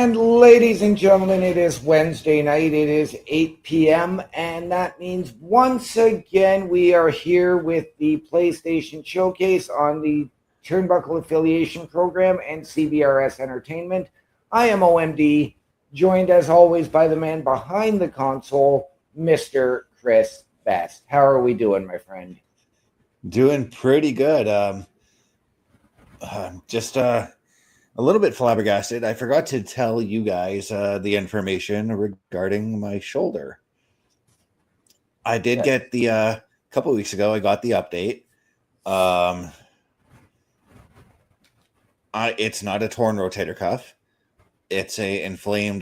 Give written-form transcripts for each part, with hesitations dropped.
And ladies and gentlemen, it is Wednesday night. It is 8 p.m. And that means once again we are here with the PlayStation Showcase on the Turnbuckle Affiliation Program and CBRS Entertainment. I am OMD, joined as always by the man behind the console, Mr. Chris Best. How are we doing, my friend? Doing pretty good. Just a little bit flabbergasted. I forgot to tell you guys the information regarding my shoulder. I did get the couple of weeks ago. I got the update. It's not a torn rotator cuff. It's a inflamed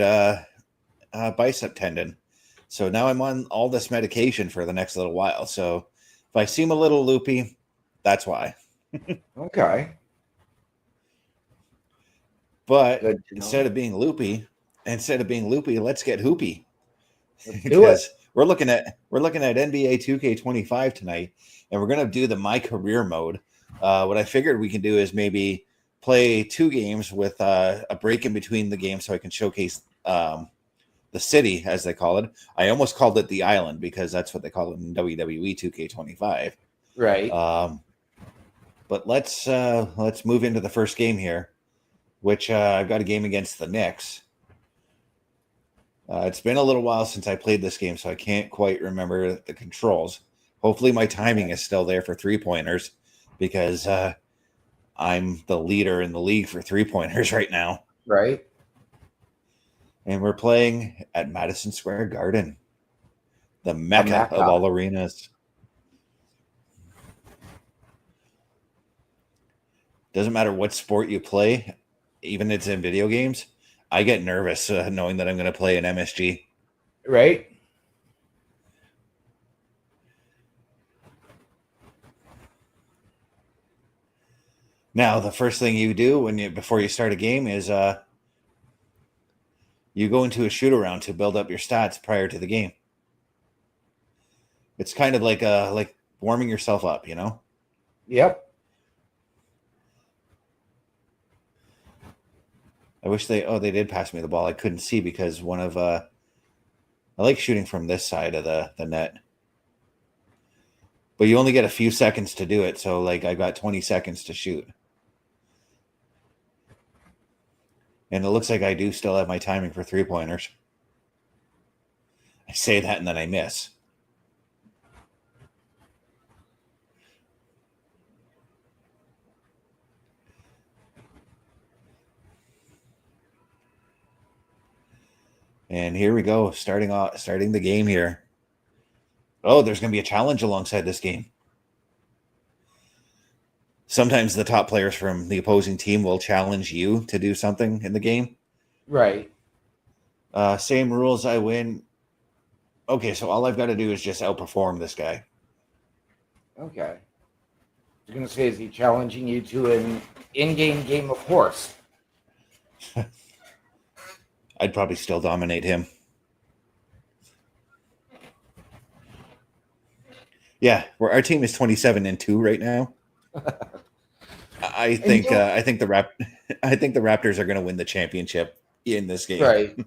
bicep tendon. So now I'm on all this medication for the next little while. So if I seem a little loopy, that's why. Okay. But instead of being loopy, let's get hoopy. Because we're looking at NBA 2K25 tonight, and we're gonna do the My Career mode. What I figured we can do is maybe play 2 games with a break in between the games, so I can showcase the city, as they call it. I almost called it the island because that's what they call it in WWE 2K25. Right. But let's move into the first game here, which I've got a game against the Knicks. It's been a little while since I played this game, so I can't quite remember the controls. Hopefully my timing is still there for 3-pointers, because I'm the leader in the league for 3-pointers right now. Right. And we're playing at Madison Square Garden, the Mecca of all arenas. Doesn't matter what sport you play, even if it's in video games, I get nervous knowing that I'm going to play an MSG. Right. Now, the first thing you do before you start a game is you go into a shoot around to build up your stats prior to the game. It's kind of like warming yourself up, you know? Yep. I wish they did pass me the ball. I couldn't see because I like shooting from this side of the net. But you only get a few seconds to do it, so I got 20 seconds to shoot. And it looks like I do still have my timing for 3-pointers. I say that and then I miss. And here we go, starting the game here. Oh, there's going to be a challenge alongside this game. Sometimes the top players from the opposing team will challenge you to do something in the game. Right. Same rules, I win. Okay, so all I've got to do is just outperform this guy. Okay. I was going to say, is he challenging you to an in-game game of horse? I'd probably still dominate him. Yeah, our team is 27-2 right now. I think the Raptors are going to win the championship in this game. Right.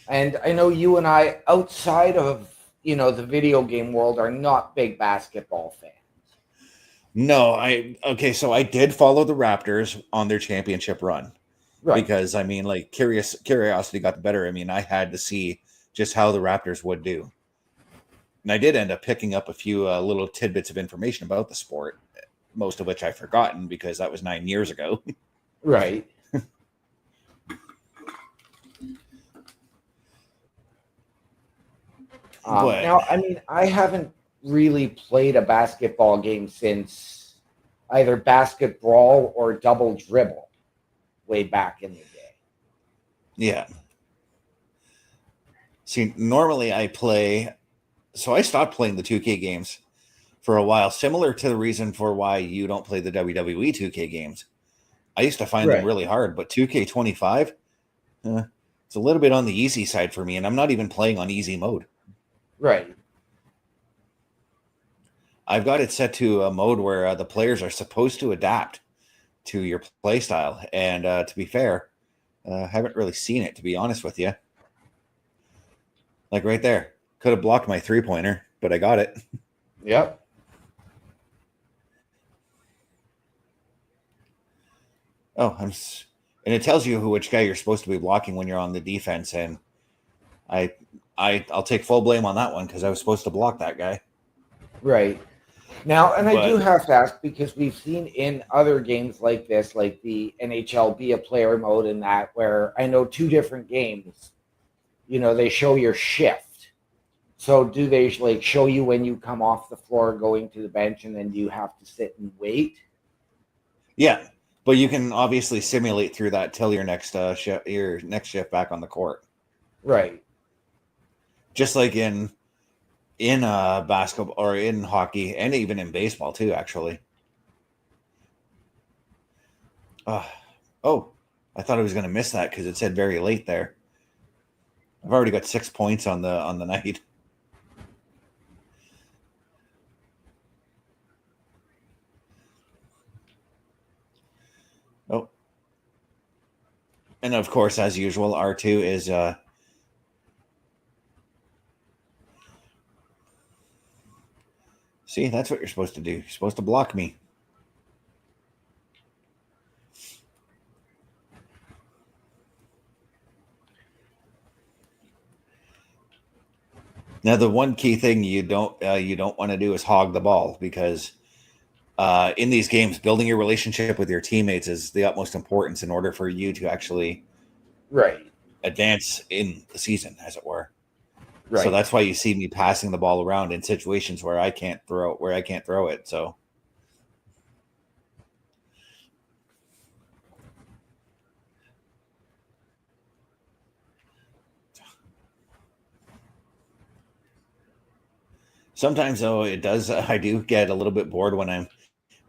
And I know you and I, outside of the video game world, are not big basketball fans. No, so I did follow the Raptors on their championship run. Right. Because curiosity got the better. I mean, I had to see just how the Raptors would do. And I did end up picking up a few little tidbits of information about the sport, most of which I've forgotten because that was 9 years ago. Right. Now, I mean, I haven't really played a basketball game since either basketball or double dribble way back in the day. Yeah. See, normally I play... So I stopped playing the 2K games for a while, similar to the reason for why you don't play the WWE 2K games. I used to find them really hard, but 2K25, it's a little bit on the easy side for me, and I'm not even playing on easy mode. Right. I've got it set to a mode where the players are supposed to adapt to your play style, and to be fair, Haven't really seen it, to be honest with you. Like right there. Could have blocked my 3-pointer, but I got it. Yep. Oh, and it tells you which guy you're supposed to be blocking when you're on the defense, and I'll take full blame on that one because I was supposed to block that guy. Right. Now, and I do have to ask because we've seen in other games like this, like the NHL Be a Player mode and that, where I know 2 different games, they show your shift. So do they like show you when you come off the floor going to the bench and then do you have to sit and wait? Yeah, but you can obviously simulate through that till your next shift back on the court. Right. Just like in basketball or in hockey and even in baseball too, actually. I thought I was going to miss that because it said very late there. I've already got 6 points on the night. Oh, and of course, as usual, R2 is see, that's what you're supposed to do. You're supposed to block me. Now, the one key thing you don't want to do is hog the ball because in these games, building your relationship with your teammates is the utmost importance in order for you to actually advance in the season, as it were. Right. So that's why you see me passing the ball around in situations where I can't throw it. So. Sometimes, though, it does. I do get a little bit bored when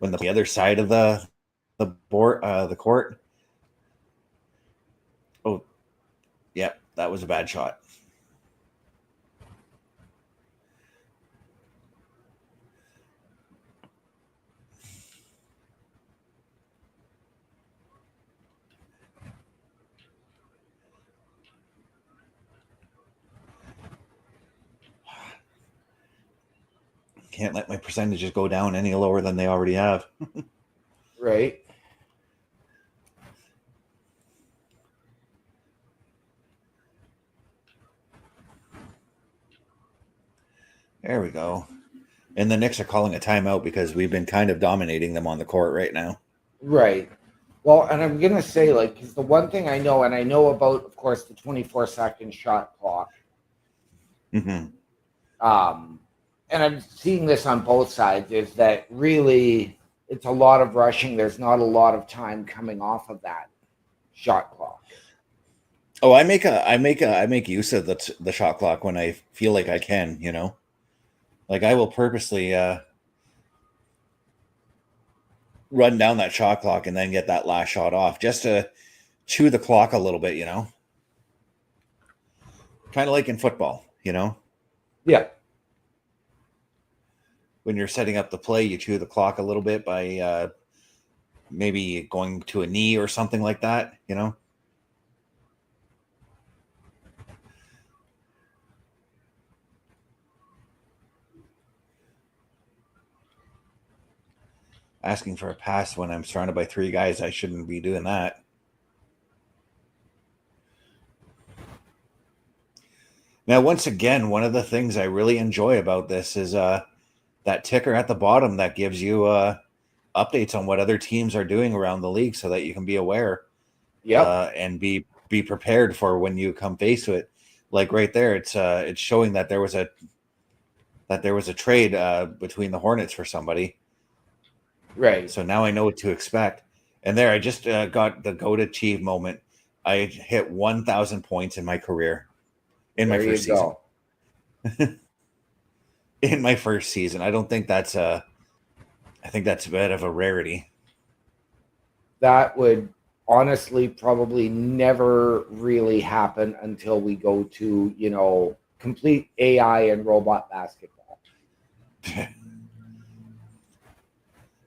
the other side of the board, the court. Oh, yeah, that was a bad shot. Can't let my percentages go down any lower than they already have. Right. There we go. And the Knicks are calling a timeout because we've been kind of dominating them on the court right now. Right. Well, and I'm going to say, like, because the one thing I know, and I know about, of course, the 24-second shot clock. Mm-hmm. And I'm seeing this on both sides, is that really it's a lot of rushing. There's not a lot of time coming off of that shot clock. Oh, I make use of the shot clock when I feel like I can, Like I will purposely run down that shot clock and then get that last shot off just to chew the clock a little bit, Kind of like in football, Yeah. When you're setting up the play, you chew the clock a little bit by maybe going to a knee or something like that, Asking for a pass when I'm surrounded by 3 guys, I shouldn't be doing that. Now, once again, one of the things I really enjoy about this is that ticker at the bottom that gives you updates on what other teams are doing around the league so that you can be aware and be prepared for when you come face to it. Like right there, it's showing that there was a trade between the Hornets for somebody. Right. So now I know what to expect. And there, I just got the go to achieve moment. I hit 1,000 points in my career in my first season. In my first season. I don't think that's I think that's a bit of a rarity. That would honestly probably never really happen until we go to, complete AI and robot basketball.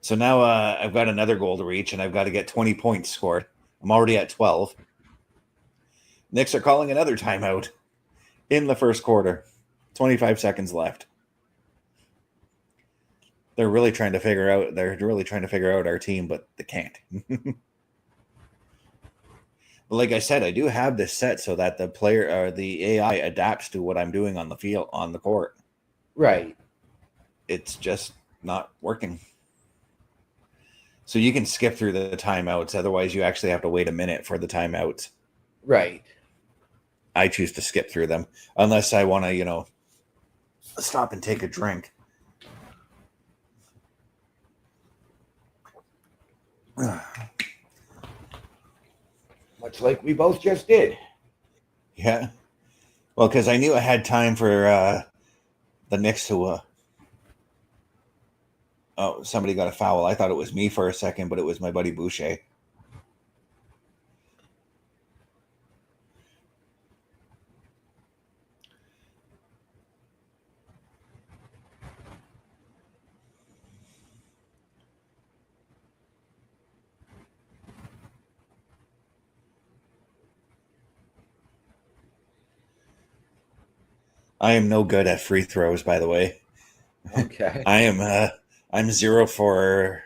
So now I've got another goal to reach, and I've got to get 20 points scored. I'm already at 12. Knicks are calling another timeout in the first quarter. 25 seconds left. They're really trying to figure out our team, but they can't. But like I said, I do have this set so that the player or the AI adapts to what I'm doing on the field, on the court. Right. It's just not working. So you can skip through the timeouts. Otherwise, you actually have to wait a minute for the timeouts. Right. I choose to skip through them unless I want to, stop and take a drink. Much like we both just did. Yeah. Well, because I knew I had time for the Knicks to. Somebody got a foul. I thought it was me for a second, but it was my buddy Boucher. I am no good at free throws, by the way. Okay. I'm 0 for.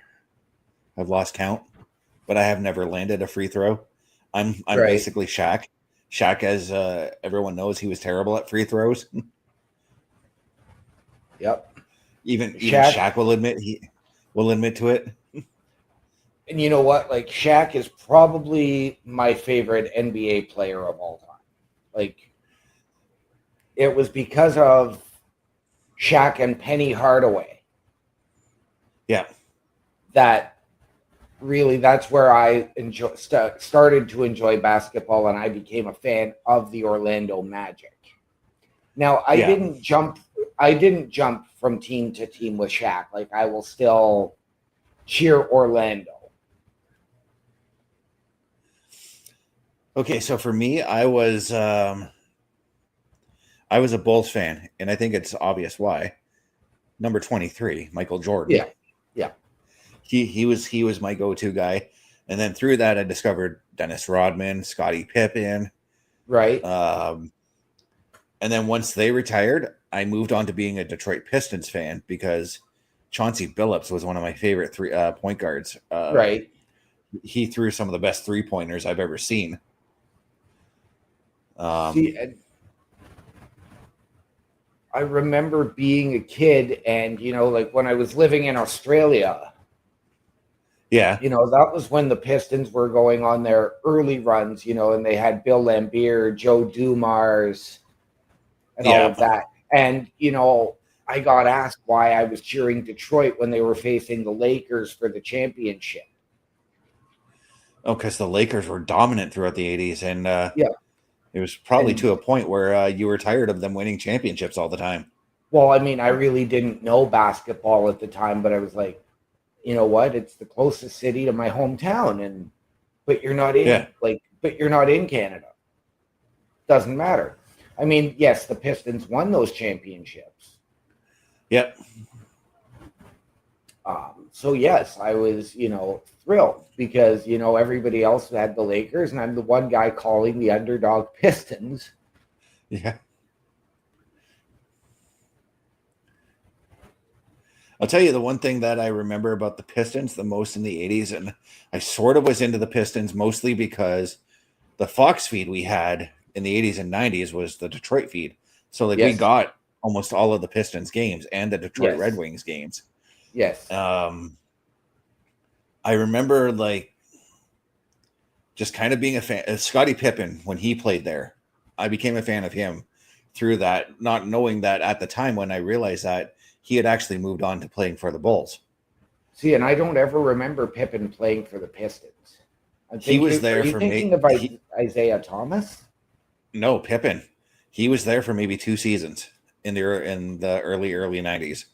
I've lost count, but I have never landed a free throw. I'm Right. basically Shaq. Shaq, as everyone knows, he was terrible at free throws. Yep. Even Shaq will admit to it. And you know what? Like, Shaq is probably my favorite NBA player of all time. Like, it was because of Shaq and Penny Hardaway. Yeah. That's where I started to enjoy basketball, and I became a fan of the Orlando Magic. Now, I didn't jump from team to team with Shaq. Like, I will still cheer Orlando. Okay, so for me, I was a Bulls fan, and I think it's obvious why. Number 23, Michael Jordan. Yeah. He was my go-to guy. And then through that I discovered Dennis Rodman, Scottie Pippen. Right. And then once they retired, I moved on to being a Detroit Pistons fan because Chauncey Billups was one of my favorite point guards. Right. He threw some of the best three-pointers I've ever seen. I remember being a kid and, like when I was living in Australia, yeah, that was when the Pistons were going on their early runs, and they had Bill Laimbeer, Joe Dumars, and all of that. And, I got asked why I was cheering Detroit when they were facing the Lakers for the championship. Oh, because the Lakers were dominant throughout the 80s. And it was probably to a point where you were tired of them winning championships all the time. Well, I mean, I really didn't know basketball at the time, but I was like, you know what? It's the closest city to my hometown, but you're not in Canada. Doesn't matter. I mean, yes, the Pistons won those championships. Yep. So yes, I was, thrilled because, everybody else had the Lakers and I'm the one guy calling the underdog Pistons. Yeah. I'll tell you the one thing that I remember about the Pistons the most in the 80s, and I sort of was into the Pistons mostly because the Fox feed we had in the 80s and 90s was the Detroit feed. So we got almost all of the Pistons games and the Detroit Red Wings games. Yes. I remember just kind of being a fan of Scottie Pippen when he played there. I became a fan of him through that, not knowing that at the time when I realized that he had actually moved on to playing for the Bulls. See, and I don't ever remember Pippen playing for the Pistons. He was there for thinking of Isaiah Thomas? No, Pippen. He was there for maybe 2 seasons in the early 90s.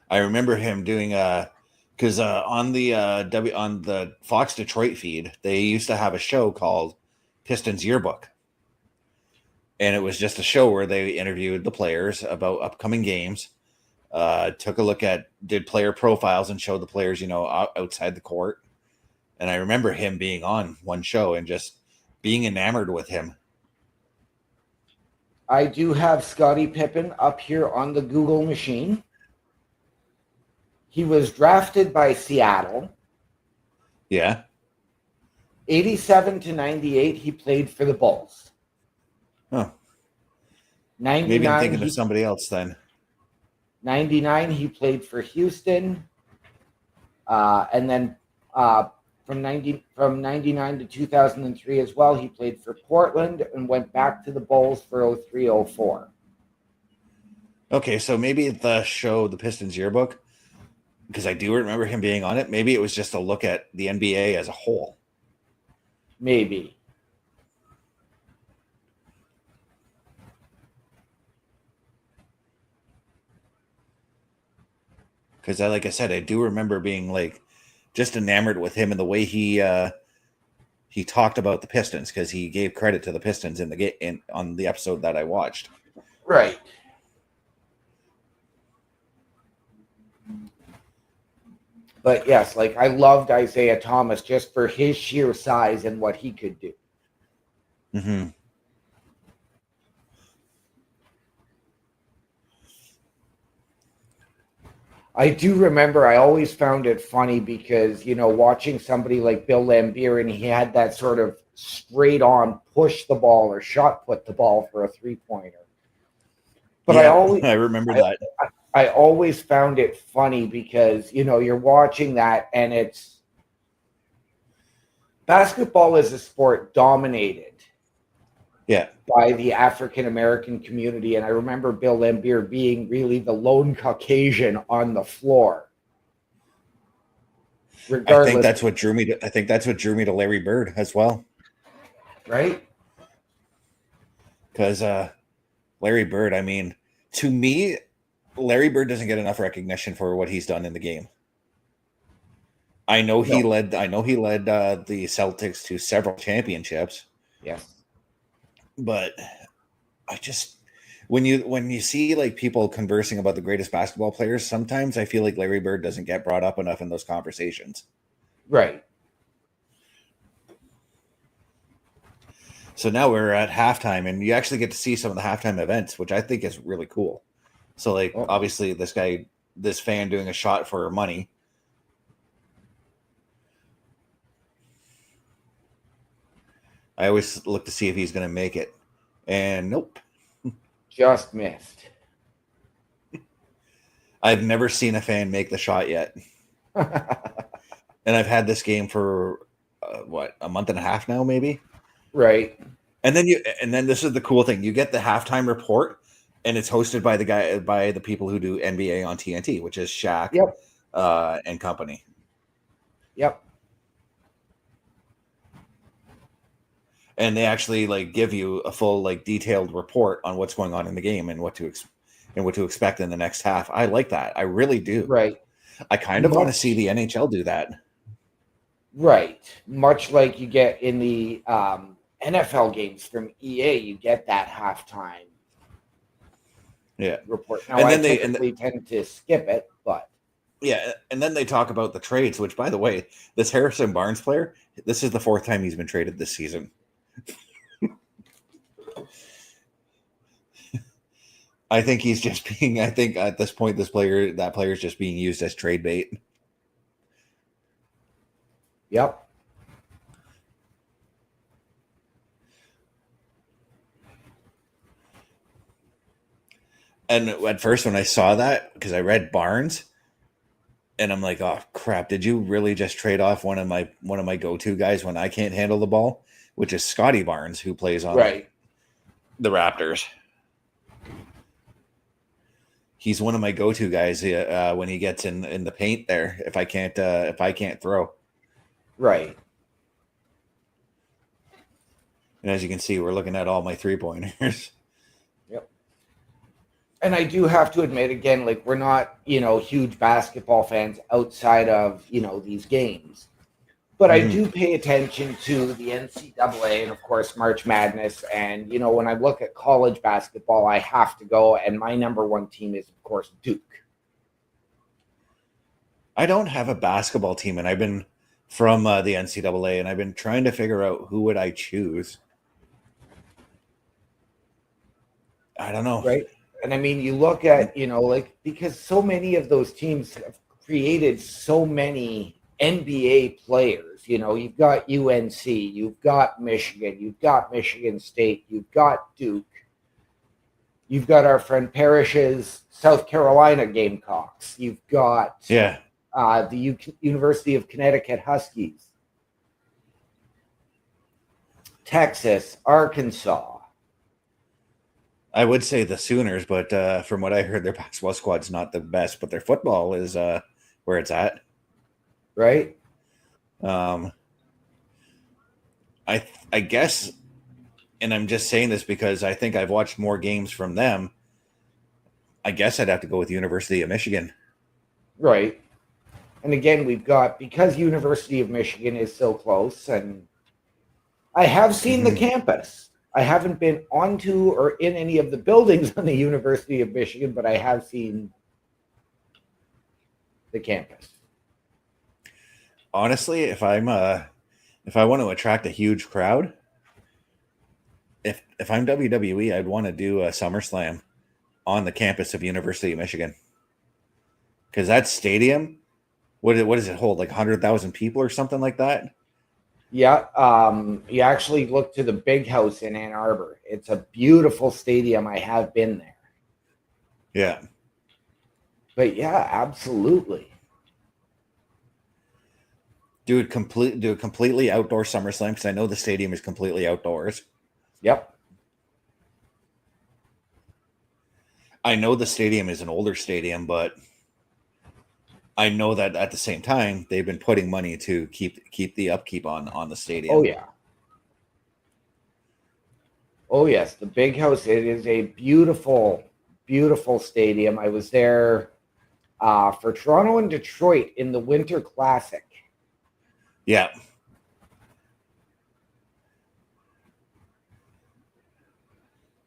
I remember him doing because on the Fox Detroit feed, they used to have a show called Pistons Yearbook. And it was just a show where they interviewed the players about upcoming games, took a look at, did player profiles and showed the players, outside the court. And I remember him being on one show and just being enamored with him. I do have Scottie Pippen up here on the Google machine. He was drafted by Seattle. Yeah. 87 to 98, he played for the Bulls. Oh. 99, maybe I'm thinking of somebody else then. 99, he played for Houston. And then from 99 to 2003 as well, he played for Portland and went back to the Bulls for 03-04. Okay, so maybe the show, the Pistons Yearbook, because I do remember him being on it, maybe it was just a look at the NBA as a whole. Maybe. Because like I said, I do remember being like just enamored with him and the way he talked about the Pistons, because he gave credit to the Pistons on the episode that I watched. Right. But yes, like I loved Isaiah Thomas just for his sheer size and what he could do. Mm-hmm. I do remember I always found it funny because, watching somebody like Bill Laimbeer, and he had that sort of straight on push the ball or shot put the ball for a 3-pointer. But yeah, I remember that. I always found it funny because, you're watching that and it's basketball is a sport dominated by the African American community. And I remember Bill Laimbeer being really the lone Caucasian on the floor. I think that's what drew me to Larry Bird as well. Right? Because Larry Bird, I mean, to me, Larry Bird doesn't get enough recognition for what he's done in the game. I know he led the Celtics to several championships. Yes. But I just, when you see like people conversing about the greatest basketball players, sometimes I feel like Larry Bird doesn't get brought up enough in those conversations. Right. So now we're at halftime, and you actually get to see some of the halftime events, which I think is really cool. So like, obviously this fan doing a shot for money. I always look to see if he's going to make it. And nope. Just missed. I've never seen a fan make the shot yet. And I've had this game for, a month and a half now, maybe? Right. And then this is the cool thing. You get the halftime report, and it's hosted by the people who do NBA on TNT, which is Shaq and company. Yep. And they actually like give you a full like detailed report on what's going on in the game and what to expect in the next half. I like that. I really do. Right. I kind of want to see the NHL do that. Right. Much like you get in the NFL games from EA, you get that halftime report. Now, and then I typically tend to skip it, but yeah, and then they talk about the trades, which, by the way, this Harrison Barnes player, this is the 4th time he's been traded this season. I think at this point, that player is just being used as trade bait. Yep. And at first, when I saw that, because I read Barnes, and I'm like, oh crap! Did you really just trade off one of my go-to guys when I can't handle the ball, which is Scotty Barnes, who plays on the Raptors. He's one of my go-to guys when he gets in the paint there. If I can't throw, right. And as you can see, we're looking at all my 3-pointers. Yep. And I do have to admit, again, like we're not huge basketball fans outside of these games. But I do pay attention to the NCAA and, of course, March Madness. And, you know, when I look at college basketball, I have to go. And my number one team is, of course, Duke. I don't have a basketball team, and I've been from the NCAA, and I've been trying to figure out who would I choose. I don't know. Right. And I mean, you look at, you know, like, because so many of those teams have created so many NBA players. You know, you've got UNC, you've got Michigan, you've got Michigan State, you've got Duke, you've got our friend Parrish's South Carolina Gamecocks, you've got the University of Connecticut Huskies, Texas, Arkansas. I would say the Sooners, but from what I heard, their basketball squad's not the best, but their football is where it's at. Right. I guess, and I'm just saying this because I think I've watched more games from them. I guess I'd have to go with University of Michigan. Right. And again, we've got, because University of Michigan is so close, and I have seen the campus. I haven't been onto or in any of the buildings on the University of Michigan, but I have seen the campus. Honestly, if I want to attract a huge crowd, if I'm WWE, I'd want to do a SummerSlam on the campus of University of Michigan, because that stadium, what does it hold? Like 100,000 people or something like that. Yeah, you actually look to the Big House in Ann Arbor. It's a beautiful stadium. I have been there. Yeah. But yeah, absolutely. Do a completely outdoor SummerSlam, because I know the stadium is completely outdoors. Yep. I know the stadium is an older stadium, but I know that at the same time they've been putting money to keep the upkeep on the stadium. Oh yeah. Oh yes, the Big House. It is a beautiful, beautiful stadium. I was there for Toronto and Detroit in the Winter Classic. Yeah.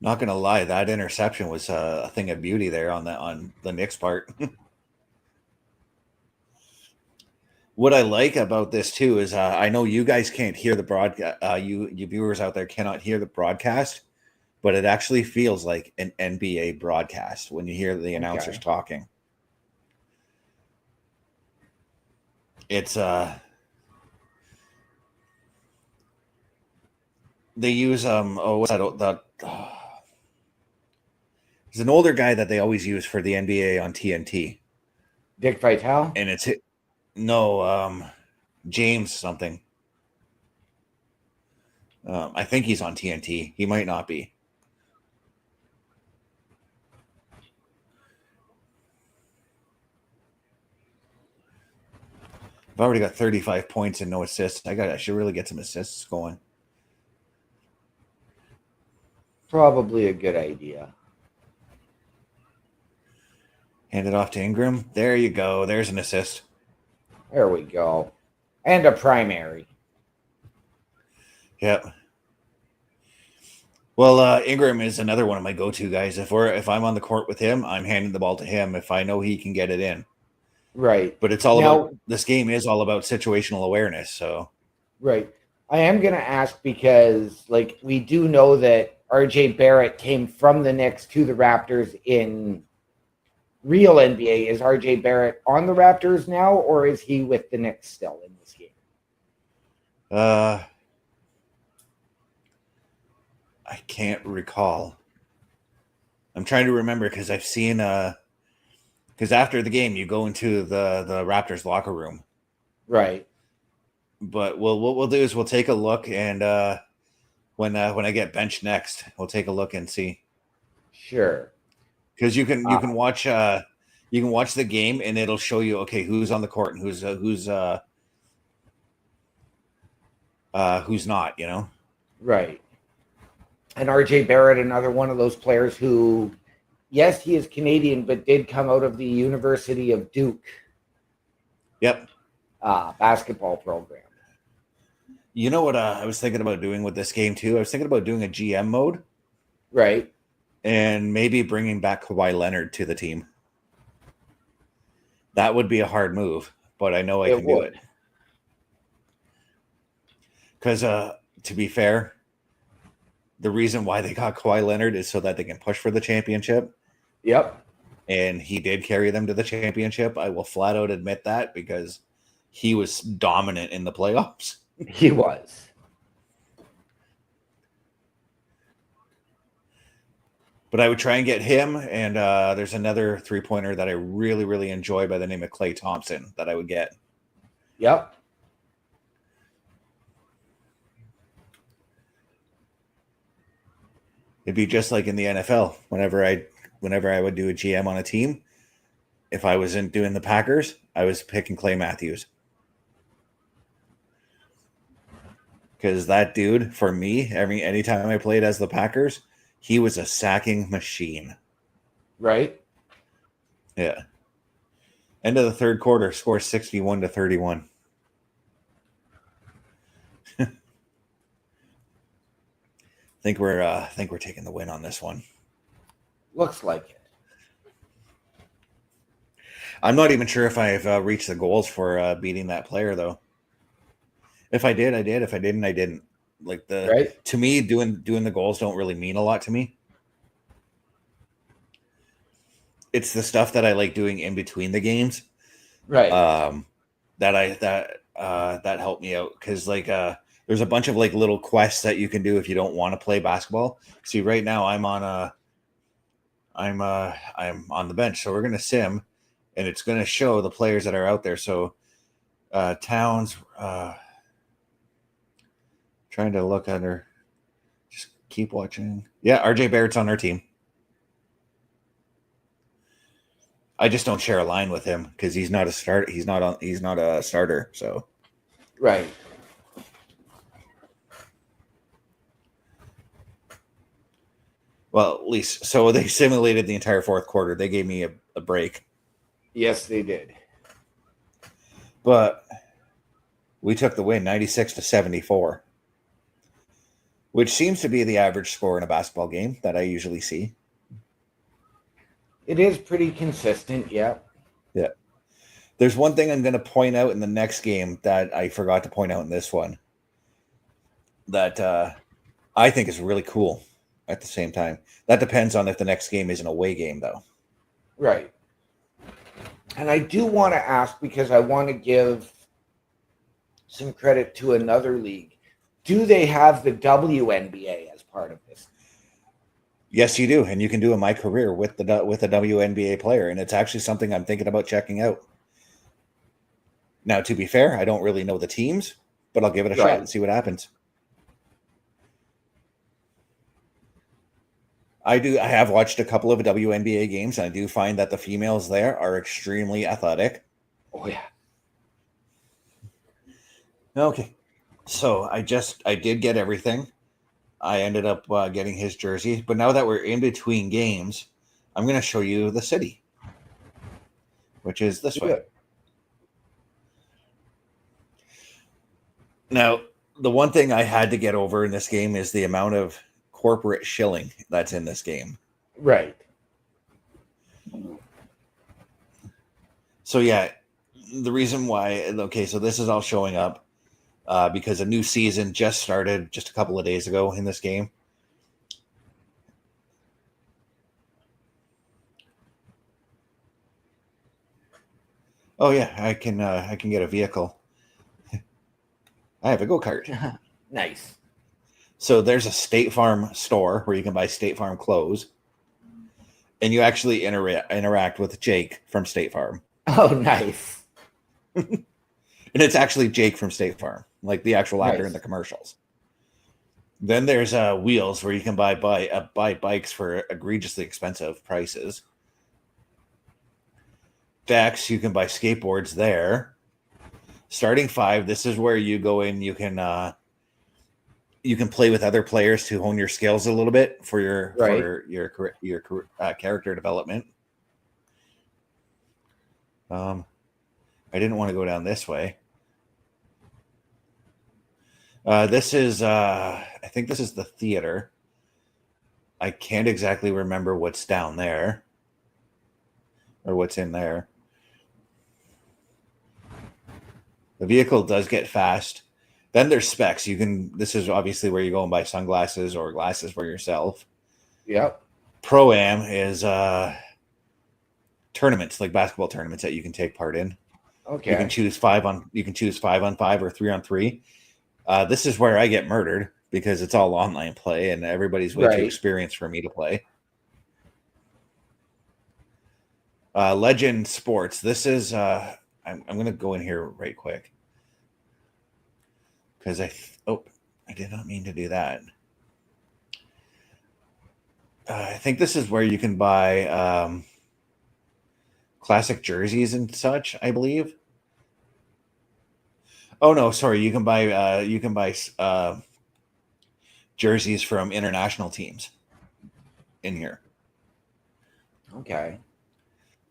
Not gonna lie, that interception was a thing of beauty there on the Knicks part. What I like about this too is I know you guys can't hear the broadcast. You viewers out there cannot hear the broadcast, but it actually feels like an NBA broadcast when you hear the announcers talking. It's they use what's that? He's an older guy that they always use for the NBA on TNT. Dick Vitale? And it's James something. I think he's on TNT. He might not be. I've already got 35 points and no assists. I should really get some assists going. Probably a good idea. Hand it off to Ingram. There you go. There's an assist. There we go. And a primary. Yep. Well, Ingram is another one of my go-to guys. If I'm on the court with him, I'm handing the ball to him if I know he can get it in. Right. But it's all about, this game is all about situational awareness. So. Right. I am going to ask because, like, we do know that RJ Barrett came from the Knicks to the Raptors in real NBA. Is RJ Barrett on the Raptors now, or is he with the Knicks still in this game? I can't recall. I'm trying to remember because I've seen because after the game you go into the Raptors locker room. Right. But what we'll do is we'll take a look, and when I get benched next, we'll take a look and see. Sure. Because you can watch the game and it'll show you who's on the court and who's not, you know. Right. And RJ Barrett, another one of those players who, yes, he is Canadian, but did come out of the University of Duke. Yep. Basketball program. You know what I was thinking about doing with this game too? I was thinking about doing a GM mode, Right. and maybe bringing back Kawhi Leonard to the team. That would be a hard move, but I know I It can do it. would. Because to be fair, the reason why they got Kawhi Leonard is so that they can push for the championship. Yep. And he did carry them to the championship. I will flat out admit that because he was dominant in the playoffs. He was. But I would try and get him. And there's another 3-pointer that I really, really enjoy by the name of Klay Thompson that I would get. Yep. It'd be just like in the NFL. Whenever I would do a GM on a team, if I wasn't doing the Packers, I was picking Clay Matthews. Because that dude, for me, anytime I played as the Packers, he was a sacking machine. Right. Yeah. End of the third quarter, score 61-31. think we're taking the win on this one. Looks like it. I'm not even sure if I've reached the goals for beating that player though. If I did, I did. If I didn't, I didn't. Like to me, doing the goals don't really mean a lot to me. It's the stuff that I like doing in between the games, right? That helped me out because there's a bunch of like little quests that you can do if you don't want to play basketball. See, right now I'm on the bench, so we're gonna sim, and it's gonna show the players that are out there. So Towns, trying to look under, just keep watching. Yeah, RJ Barrett's on our team. I just don't share a line with him because he's not a start. He's not a starter. So right. Well, at least so they simulated the entire fourth quarter. They gave me a break. Yes, they did. But we took the win, 96-74, which seems to be the average score in a basketball game that I usually see. It is pretty consistent, yeah. Yeah. There's one thing I'm going to point out in the next game that I forgot to point out in this one that I think is really cool at the same time. That depends on if the next game is an away game, though. Right. And I do want to ask, because I want to give some credit to another league. Do they have the WNBA as part of this? Yes, you do, and you can do a My Career with a WNBA player, and it's actually something I'm thinking about checking out. Now, to be fair, I don't really know the teams, but I'll give it a shot and see what happens. I have watched a couple of WNBA games, and I do find that the females there are extremely athletic. Oh, yeah. Okay. So I did get everything. I ended up getting his jersey. But now that we're in between games, I'm going to show you the city, which is this way. Now, the one thing I had to get over in this game is the amount of corporate shilling that's in this game. Right. So, yeah, the reason why, okay, so this is all showing up because a new season just started just a couple of days ago in this game. Oh, yeah, I can get a vehicle. I have a go-kart. Nice. So there's a State Farm store where you can buy State Farm clothes, and you actually interact with Jake from State Farm. Oh, nice. And it's actually Jake from State Farm, like the actual actor in the commercials. Then there's Wheels where you can buy bikes for egregiously expensive prices. Dex, you can buy skateboards there. Starting 5, this is where you go in. You can play with other players to hone your skills a little bit for your character development. I didn't want to go down this way. This is, I think this is the theater. I can't exactly remember what's down there or what's in there. The vehicle does get fast. Then there's specs. This is obviously where you go and buy sunglasses or glasses for yourself. Yep. Pro-Am is tournaments, like basketball tournaments that you can take part in. Okay. You can choose 5-on-5 or 3-on-3. This is where I get murdered because it's all online play and everybody's way too experienced for me to play. Legend Sports. This is I'm going to go in here right quick because I did not mean to do that. I think this is where you can buy classic jerseys and such, I believe. Oh no, sorry. You can buy jerseys from international teams in here. Okay.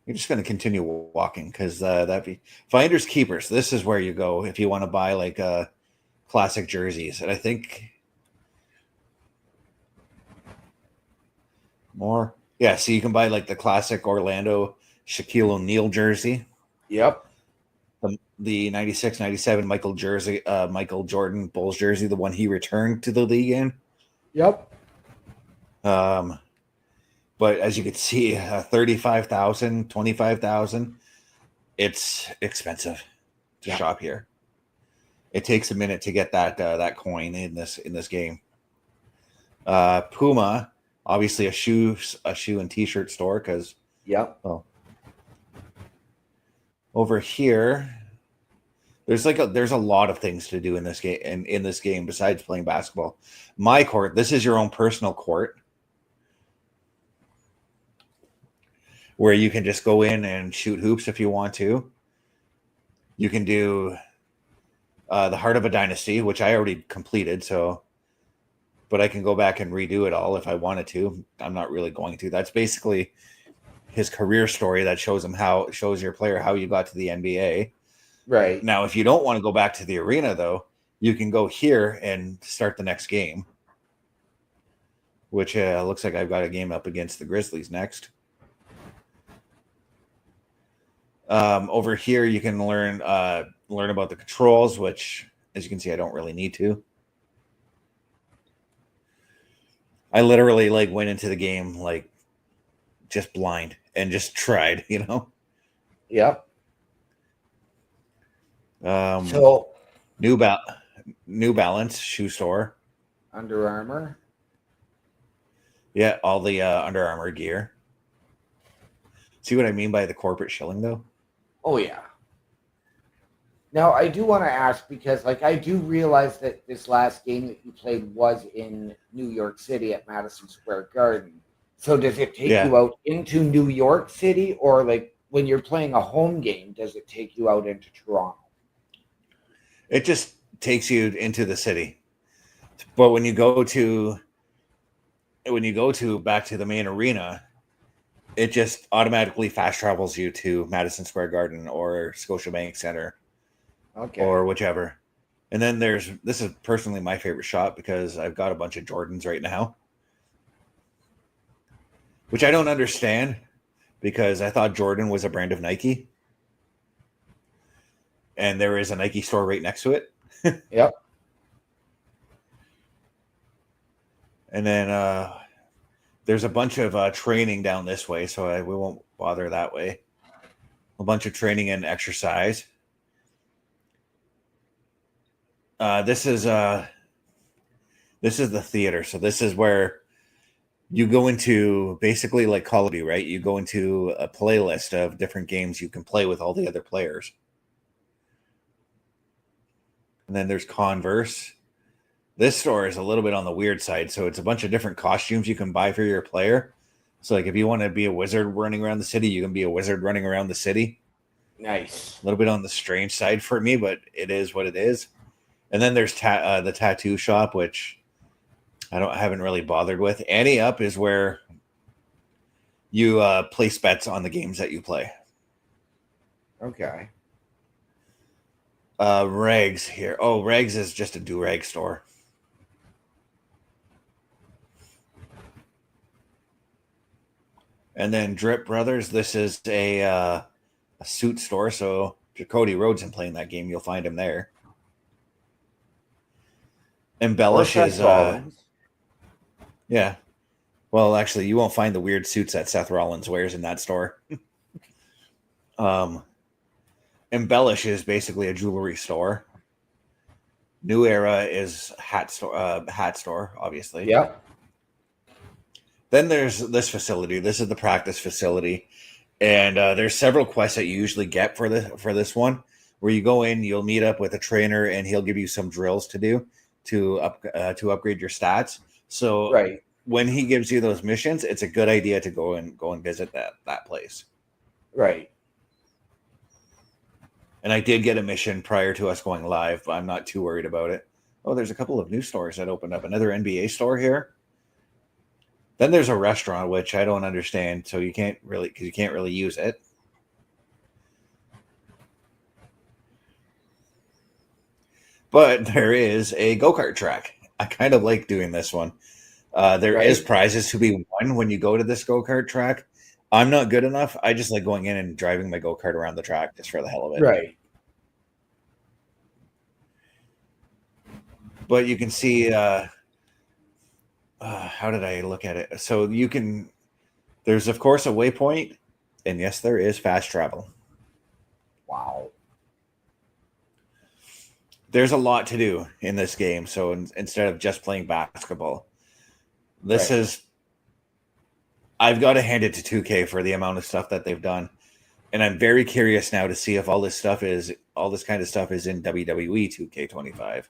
You're just going to continue walking because that'd be Finders Keepers. This is where you go if you want to buy like classic jerseys, and I think more. Yeah, so you can buy like the classic Orlando Shaquille O'Neal jersey. Yep. The 96-97 Michael Jordan Bulls jersey, the one he returned to the league in. Yep. But as you can see, 35,000, 25,000, it's expensive to shop here. It takes a minute to get that coin in this game. Puma, obviously a shoe and t-shirt store because over here there's a lot of things to do in this game in this game besides playing basketball. My court, this is your own personal court where you can just go in and shoot hoops if you want to. You can do the Heart of a Dynasty, which I already completed, but I can go back and redo it all if I wanted to. I'm not really going to. That's basically his career story that shows your player how you got to the NBA. Right. Now, if you don't want to go back to the arena, though, you can go here and start the next game, which looks like I've got a game up against the Grizzlies next. Over here, you can learn about the controls, which, as you can see, I don't really need to. I literally went into the game just blind and just tried, Yep. So New Balance shoe store. Under Armour. Yeah, all the Under Armour gear. See what I mean by the corporate shilling, though? Oh, yeah. Now, I do want to ask, because I do realize that this last game that you played was in New York City at Madison Square Garden. So does it take you out into New York City, or when you're playing a home game, does it take you out into Toronto? It just takes you into the city. But when you go back to the main arena, it just automatically fast travels you to Madison Square Garden or Scotiabank Center. Okay. Or whichever. And then this is personally my favorite shop because I've got a bunch of Jordans right now, which I don't understand because I thought Jordan was a brand of Nike. And there is a Nike store right next to it. Yep. And then there's a bunch of training down this way, so we won't bother that way. A bunch of training and exercise. This is the theater. So this is where you go into basically like Call of Duty, right? You go into a playlist of different games you can play with all the other players. And then there's Converse. This store is a little bit on the weird side. So it's a bunch of different costumes you can buy for your player. So if you want to be a wizard running around the city, you can be a wizard running around the city. Nice. A little bit on the strange side for me, but it is what it is. And then there's the tattoo shop, which I haven't really bothered with. Ante Up is where you place bets on the games that you play. Okay. Rags here. Oh, Rags is just a do-rag store. And then Drip Brothers, this is a suit store. So if Cody Rhodes and playing that game, you'll find him there. Embellish is yeah. Well, actually, you won't find the weird suits that Seth Rollins wears in that store. Embellish is basically a jewelry store. New Era is hat store, obviously. Yep. Then there's this facility. This is the practice facility, and there's several quests that you usually get for this one, where you go in, you'll meet up with a trainer, and he'll give you some drills to do to upgrade your stats. So right. When he gives you those missions, it's a good idea to go and visit that place. Right. And I did get a mission prior to us going live, but I'm not too worried about it. Oh, there's a couple of new stores that opened up. Another NBA store here. Then there's a restaurant, which I don't understand. So you can't really use it. But there is a go-kart track. I kind of like doing this one. There is prizes to be won when you go to this go-kart track. I'm not good enough. I just like going in and driving my go-kart around the track just for the hell of it. Right. But you can see, how did I look at it? So there's of course a waypoint, and yes, there is fast travel. Wow. There's a lot to do in this game. So instead of just playing basketball, I've got to hand it to 2K for the amount of stuff that they've done. And I'm very curious now to see if all this kind of stuff is in WWE 2K25.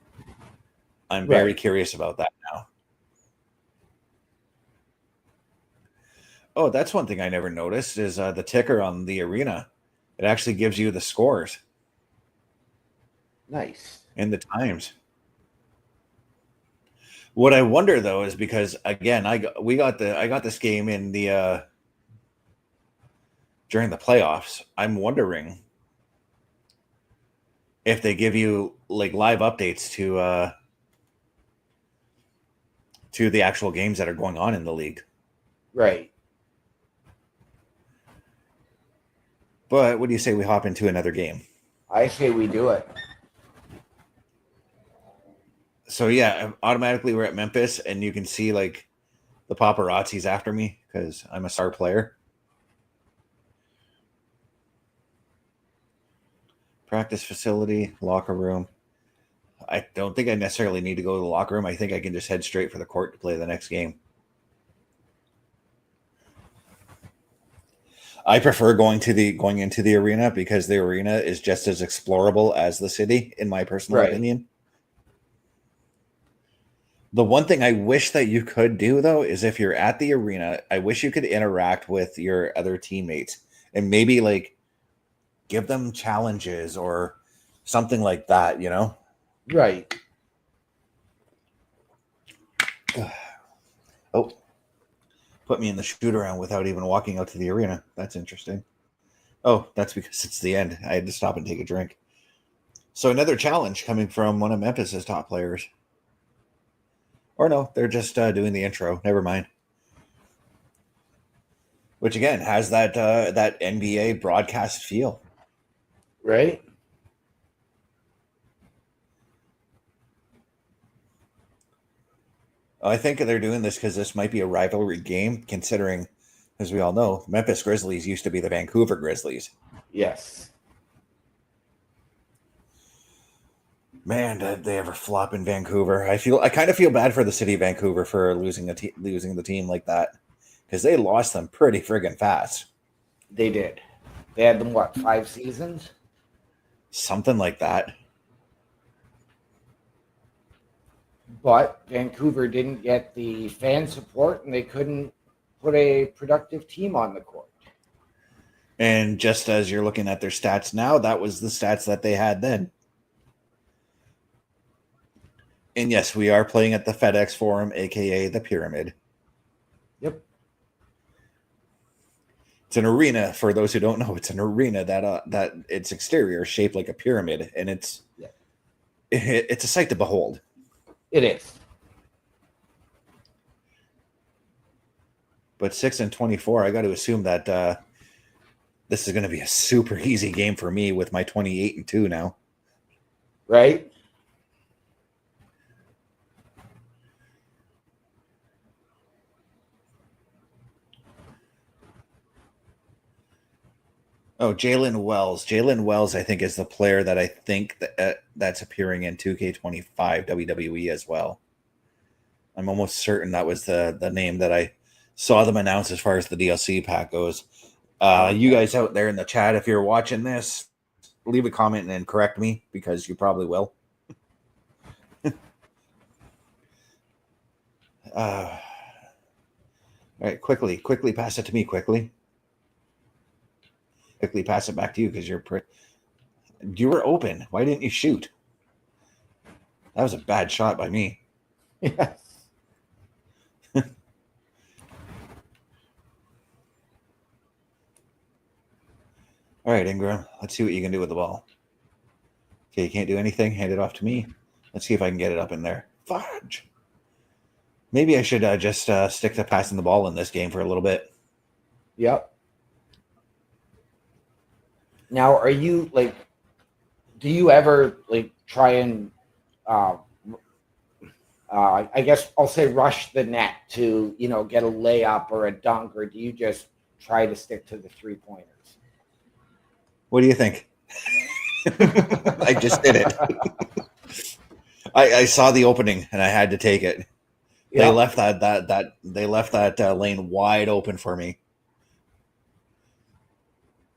I'm very curious about that now. Oh, that's one thing I never noticed is the ticker on the arena. It actually gives you the scores. Nice. And the times. What I wonder though is because again, I got this game in the during the playoffs. I'm wondering if they give you like live updates to the actual games that are going on in the league. Right. But what do you say we hop into another game? I say we do it. So yeah, automatically we're at Memphis, and you can see like the paparazzi's after me because I'm a star player. Practice facility, locker room. I don't think I necessarily need to go to the locker room. I think I can just head straight for the court to play the next game. I prefer going into the arena because the arena is just as explorable as the city, in my personal opinion. The one thing I wish that you could do, though, is if you're at the arena, I wish you could interact with your other teammates and maybe like give them challenges or something like that, you know? Right. Oh, put me in the shoot around without even walking out to the arena. That's interesting. Oh, that's because it's the end. I had to stop and take a drink. So another challenge coming from one of Memphis's top players. Or no, they're just doing the intro. Never mind. Which again has that NBA broadcast feel. Right. I think they're doing this because this might be a rivalry game, considering, as we all know, Memphis Grizzlies used to be the Vancouver Grizzlies. Yes. Man, did they ever flop in Vancouver? I kind of feel bad for the city of Vancouver for losing the team like that, because they lost them pretty friggin' fast. They did. They had them, 5 seasons? Something like that. But Vancouver didn't get the fan support, and they couldn't put a productive team on the court. And just as you're looking at their stats now, that was the stats that they had then. And yes, we are playing at the FedEx Forum, a.k.a. the Pyramid. Yep. It's an arena. For those who don't know, it's an arena that its exterior is shaped like a pyramid, and it's a sight to behold. It is. But 6-24, I got to assume that this is going to be a super easy game for me with my 28-2 now. Right? Oh, Jalen Wells. Jalen Wells, I think, is the player that I think that's appearing in 2K25 WWE as well. I'm almost certain that was the name that I saw them announce as far as the DLC pack goes. You guys out there in the chat, if you're watching this, leave a comment and correct me, because you probably will. All right, quickly pass it to me. Quickly pass it back to you, because you were open. Why didn't you shoot? That was a bad shot by me. Yes. All right, Ingram, let's see what you can do with the ball. Okay, you can't do anything. Hand it off to me. Let's see if I can get it up in there. Fudge. Maybe I should just stick to passing the ball in this game for a little bit. Yep. Now, are you do you ever try and, I guess I'll say, rush the net to, get a layup or a dunk, or do you just try to stick to the 3-pointers? What do you think? I just did it. I saw the opening and I had to take it. Yep. They left that lane wide open for me.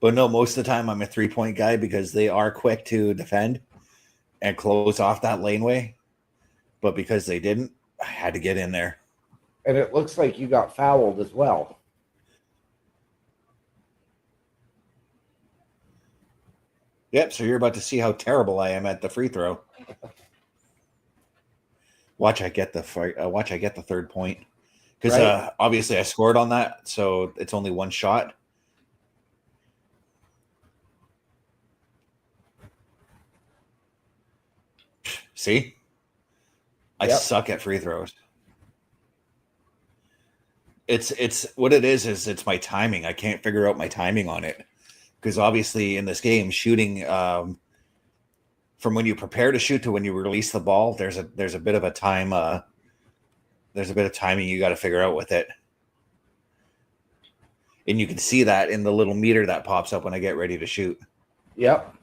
But no, most of the time I'm a 3-point guy, because they are quick to defend and close off that laneway. But because they didn't, I had to get in there. And it looks like you got fouled as well. Yep, so you're about to see how terrible I am at the free throw. Watch I get the third point. Because obviously I scored on that, so it's only one shot. See? I suck at free throws. It's what it is it's my timing. I can't figure out my timing on it. Because obviously in this game, shooting from when you prepare to shoot to when you release the ball, there's a bit of a time there's a bit of timing you got to figure out with it. And you can see that in the little meter that pops up when I get ready to shoot. Yep.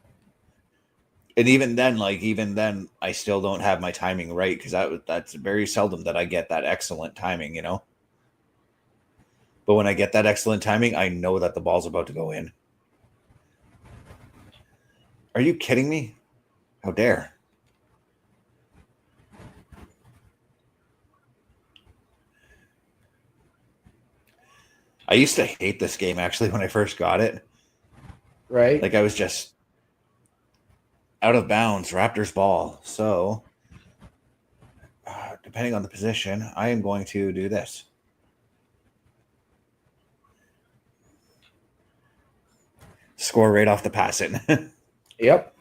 And even then, I still don't have my timing right, because that's very seldom that I get that excellent timing, But when I get that excellent timing, I know that the ball's about to go in. Are you kidding me? How dare? I used to hate this game, actually, when I first got it. Right. I was just out of bounds, Raptors ball. So, depending on the position, I am going to do this. Score right off the pass it. Yep.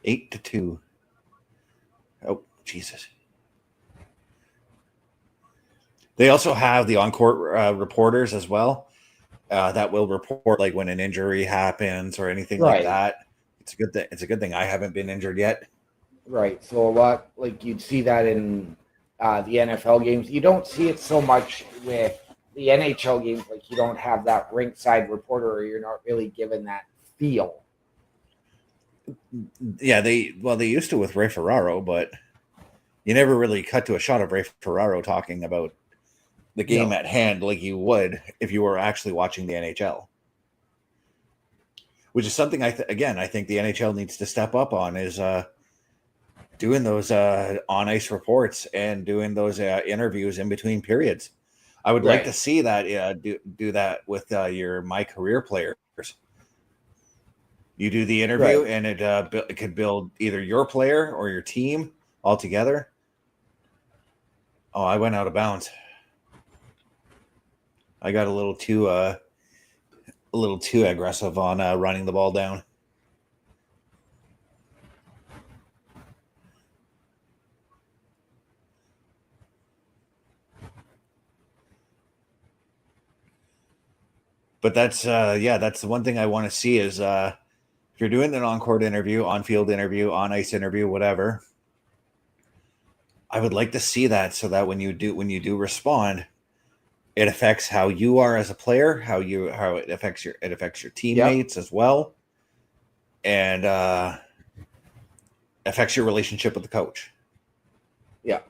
Eight to 2. Oh, Jesus. They also have the on-court reporters as well that will report when an injury happens or anything like that. It's a good thing I haven't been injured yet. Right. So a lot you'd see that in the NFL games. You don't see it so much with the NHL games. You don't have that ringside reporter, or you're not really given that feel. Yeah, they used to with Ray Ferraro, but you never really cut to a shot of Ray Ferraro talking about the game at hand like you would if you were actually watching the NHL. Which is something I think the NHL needs to step up on, is doing those on ice reports and doing those interviews in between periods. I would like to see that do that with your My Career players. You do the interview, and it could build either your player or your team all together, Oh, I went out of bounds. I got a little too aggressive on running the ball down. But that's that's the one thing I want to see is if you're doing an on-court interview, on-field interview, on-ice interview, whatever, I would like to see that so that when you do respond, it affects how you are as a player, how it affects your teammates as well, and affects your relationship with the coach. Yeah.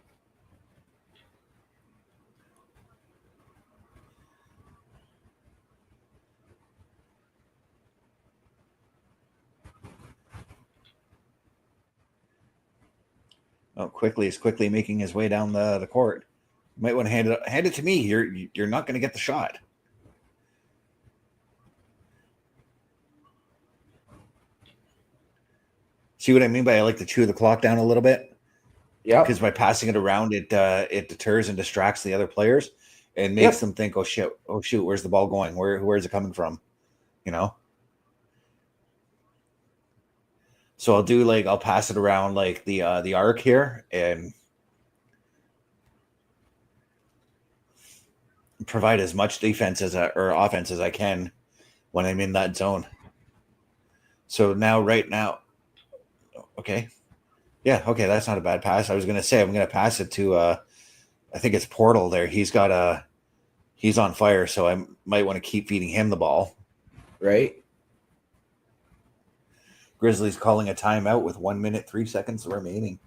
Oh, quickly making his way down the court. You might want to hand it to me. You're not going to get the shot. See what I mean by I like to chew the clock down a little bit? Yeah. Because by passing it around, it deters and distracts the other players and makes them think, oh shit, oh shoot, where's the ball going? Where's it coming from? You know? So I'll pass it around like the arc here and provide as much defense or offense as I can when I'm in that zone. So right now, okay. Yeah, okay, that's not a bad pass. I was gonna say I'm gonna pass it to I think it's Portal there. He's on fire, so I might want to keep feeding him the ball. Right. Grizzlies calling a timeout with 1 minute, 3 seconds remaining.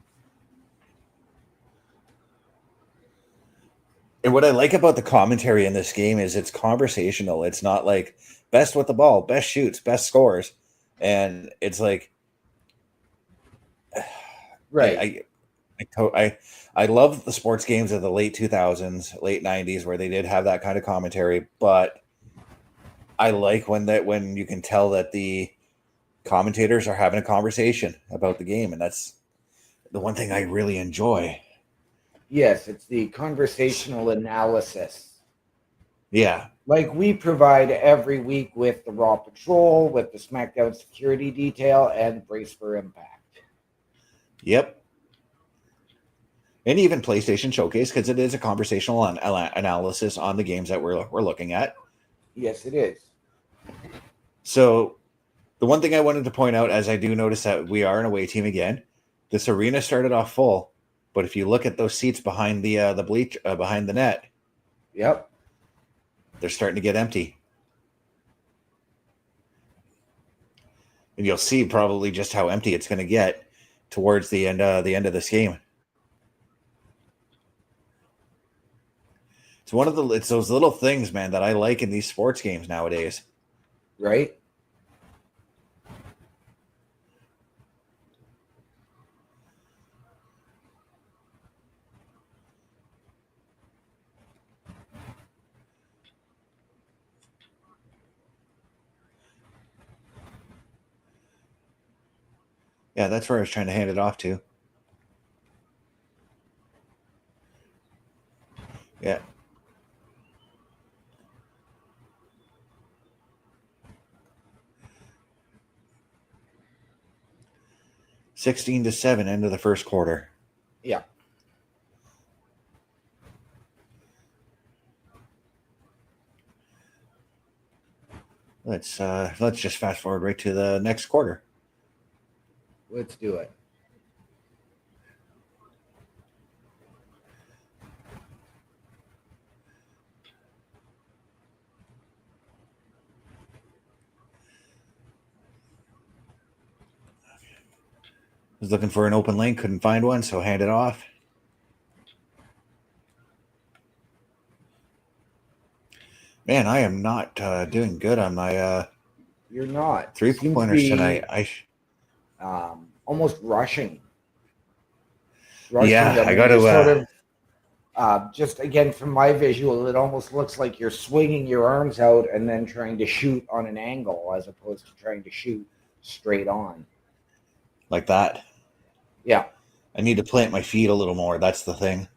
And what I like about the commentary in this game is it's conversational. It's not like best with the ball, best shoots, best scores. And it's like, right. I love the sports games of the late 2000s, late 90s, where they did have that kind of commentary. But I like when you can tell that the commentators are having a conversation about the game. And that's the one thing I really enjoy. Yes, it's the conversational analysis. Yeah. Like we provide every week with the Raw Patrol, with the SmackDown Security Detail, and Brace for Impact. Yep. And even PlayStation Showcase, because it is a conversational analysis on the games that we're looking at. Yes, it is. So the one thing I wanted to point out, as I do notice that we are an away team again, this arena started off full, but if you look at those seats behind the bleach behind the net, yep, they're starting to get empty, and you'll see probably just how empty it's going to get towards the end of this game. It's those little things, man, that I like in these sports games nowadays. Right. Yeah, that's where I was trying to hand it off to. Yeah. (16-7) end of the first quarter. Yeah. Let's just fast forward right to the next quarter. Let's do it. Was looking for an open lane, couldn't find one, so hand it off. Man, I am not doing good on my You're not. 3-pointers tonight. Almost rushing. Yeah, them. I got to sort of just again from my visual, it almost looks like you're swinging your arms out and then trying to shoot on an angle as opposed to trying to shoot straight on. Like that. Yeah. I need to plant my feet a little more. That's the thing.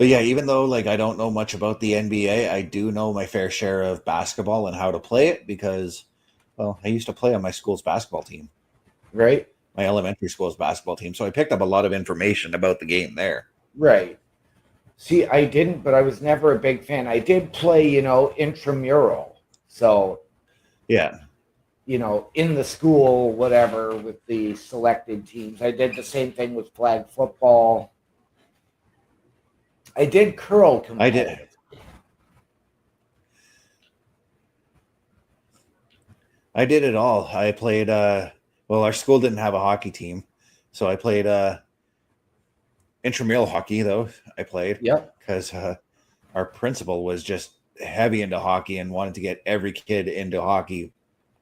But yeah, even though like I don't know much about the NBA, I do know my fair share of basketball and how to play it because, well, I used to play on my school's basketball team, Right. my elementary school's basketball team. So I picked up a lot of information about the game there. Right. See, I didn't, but I was never a big fan. I did play, intramural. So, Yeah. In the school, whatever, with the selected teams. I did the same thing with flag football. I did curl I did. competitive. I did it all. I played well, our school didn't have a hockey team. So I played intramural hockey though. I played Yep. because our principal was just heavy into hockey and wanted to get every kid into hockey,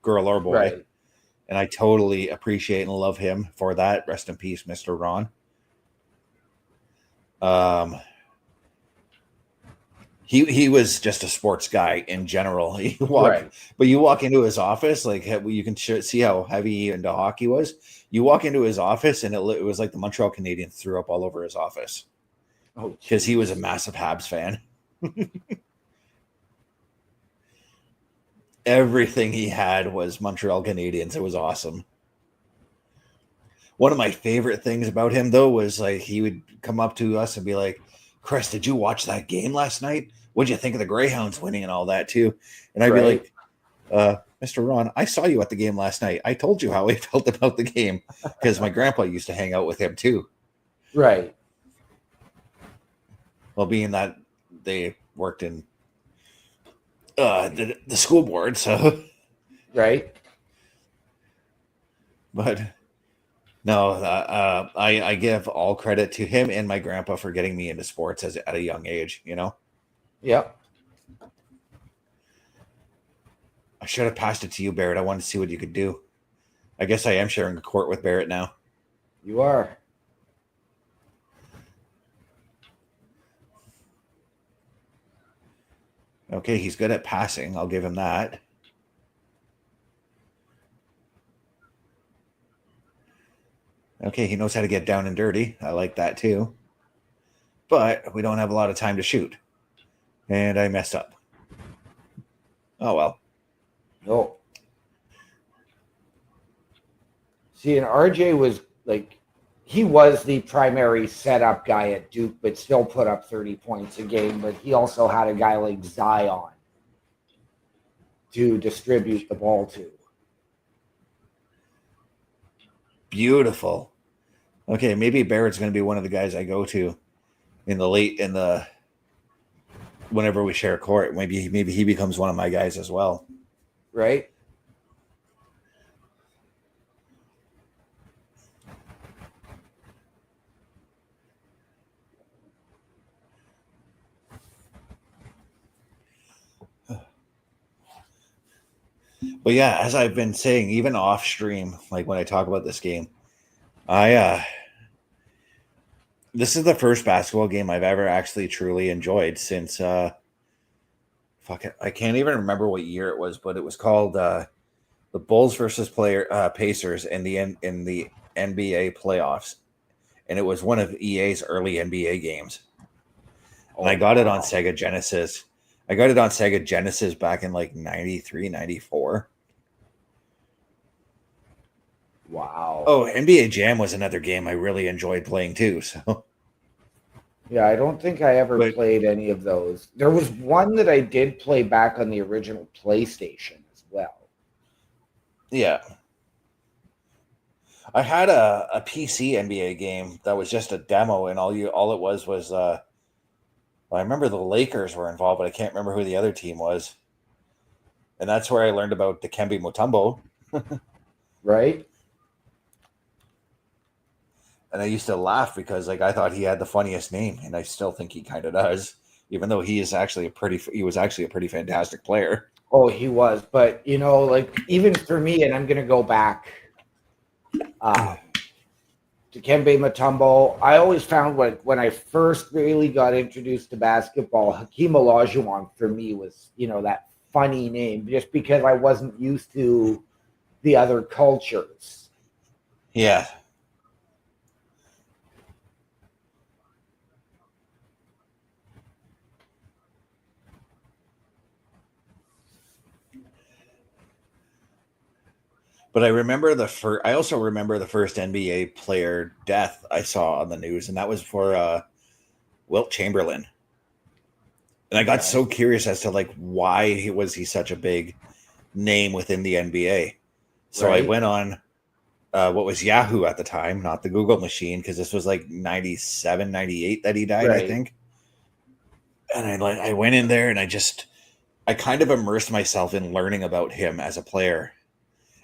girl or boy. Right. And I totally appreciate and love him for that. Rest in peace, Mr. Ron. He was just a sports guy in general. But you walk into his office, like you can see how heavy into hockey was. You walk into his office, and it was like the Montreal Canadiens threw up all over his office. Oh, because he was a massive Habs fan. Everything he had was Montreal Canadiens. It was awesome. One of my favorite things about him, though, was like he would come up to us and be like, "Chris, did you watch that game last night? What'd you think of the Greyhounds winning and all that too?" And I'd be like, "Mr. Ron, I saw you at the game last night. I told you how I felt about the game because my grandpa used to hang out with him too." Right. Well, being that they worked in the school board, so Right. But no, I give all credit to him and my grandpa for getting me into sports at a young age. Yep. I should have passed it to you, Barrett. I wanted to see what you could do. I guess I am sharing a court with Barrett now. You are. Okay, he's good at passing. I'll give him that. Okay, he knows how to get down and dirty. I like that too. But we don't have a lot of time to shoot. And I messed up. Oh, well. No. See, and RJ was he was the primary setup guy at Duke, but still put up 30 points a game. But he also had a guy like Zion to distribute the ball to. Beautiful. Okay, maybe Barrett's going to be one of the guys I go to whenever we share court. Maybe he becomes one of my guys as well. Right? But yeah, as I've been saying, even off stream, like when I talk about this game, this is the first basketball game I've ever actually truly enjoyed since I can't even remember what year it was, but it was called the Bulls versus Pacers in the NBA playoffs, and it was one of EA's early NBA games. And I got it on Sega Genesis. I got it on Sega Genesis back in like 93, 94. Wow. Oh, NBA Jam was another game I really enjoyed playing too. So yeah, I don't think I ever played any of those. There was one that I did play back on the original PlayStation as well. Yeah. I had a PC NBA game that was just a demo, and all it was I remember the Lakers were involved, but I can't remember who the other team was. And that's where I learned about Dikembe Mutombo. Right? And I used to laugh because I thought he had the funniest name, and I still think he kind of does, even though he was actually a pretty fantastic player. Oh, he was. But, even for me, and I'm going to go back to Dikembe Mutombo, I always found when I first really got introduced to basketball, Hakeem Olajuwon for me was, that funny name just because I wasn't used to the other cultures. Yeah. But I also remember the first NBA player death I saw on the news, and that was for Wilt Chamberlain. And I got so curious as to like why was he such a big name within the NBA. So I went on what was Yahoo at the time, not the Google machine, because this was like 97, 98 that he died, I think. And I went in there and I kind of immersed myself in learning about him as a player.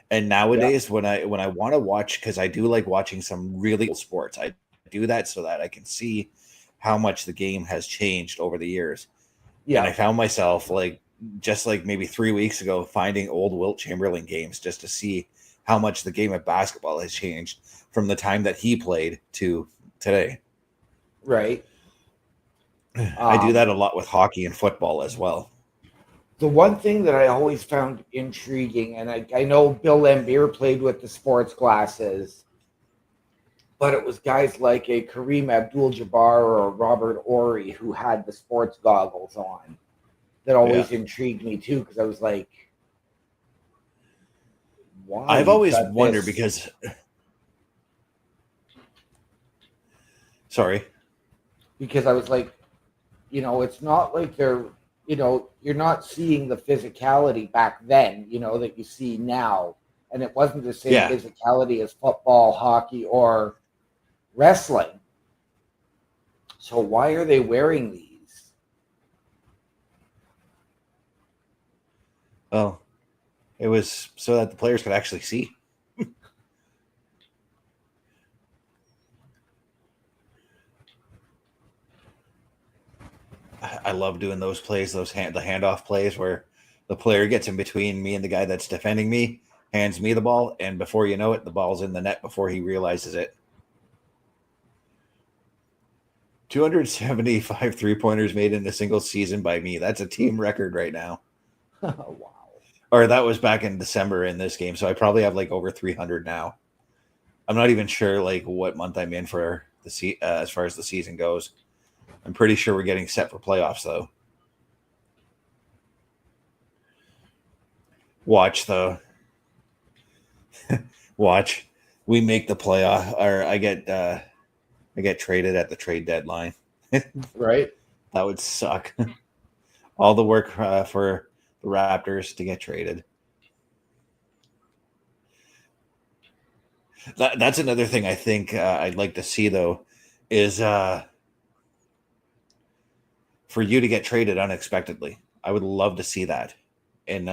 And nowadays when I want to watch, because I do like watching some really cool sports, I do that so that I can see how much the game has changed over the years. Yeah. And I found myself just maybe 3 weeks ago finding old Wilt Chamberlain games just to see how much the game of basketball has changed from the time that he played to today. Right. I do that a lot with hockey and football as well. The one thing that I always found intriguing, and I know Bill Laimbeer played with the sports glasses, but it was guys like a Kareem Abdul-Jabbar or Robert Ory who had the sports goggles on that always intrigued me too, because I was like, why? I've always wondered because... Sorry. Because I was like, it's not like they're, you're not seeing the physicality back then, that you see now. And it wasn't the same physicality as football, hockey, or wrestling. So why are they wearing these? Well, it was so that the players could actually see. I love doing those plays, the handoff plays where the player gets in between me and the guy that's defending me, hands me the ball, and before you know it, the ball's in the net before he realizes it. 275 3-pointers made in a single season by me. That's a team record right now. Wow. Or that was back in December in this game, so I probably have over 300 now. I'm not even sure what month I'm in for the as far as the season goes. I'm pretty sure we're getting set for playoffs, though. Watch, though. Watch. We make the playoff, or I get traded at the trade deadline. Right. That would suck. All the work for the Raptors to get traded. That's another thing I think I'd like to see, though, is for you to get traded unexpectedly. I would love to see that in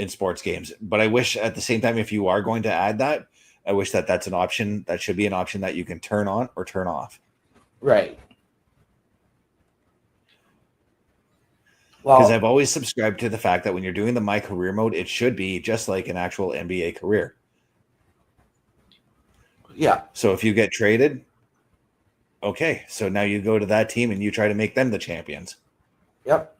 sports games. But I wish at the same time, if you are going to add that, I wish that's an option. That should be an option that you can turn on or turn off. Right. Because I've always subscribed to the fact that when you're doing the My Career mode, it should be just like an actual NBA career. Yeah. So if you get traded, okay, so now you go to that team and you try to make them the champions. Yep.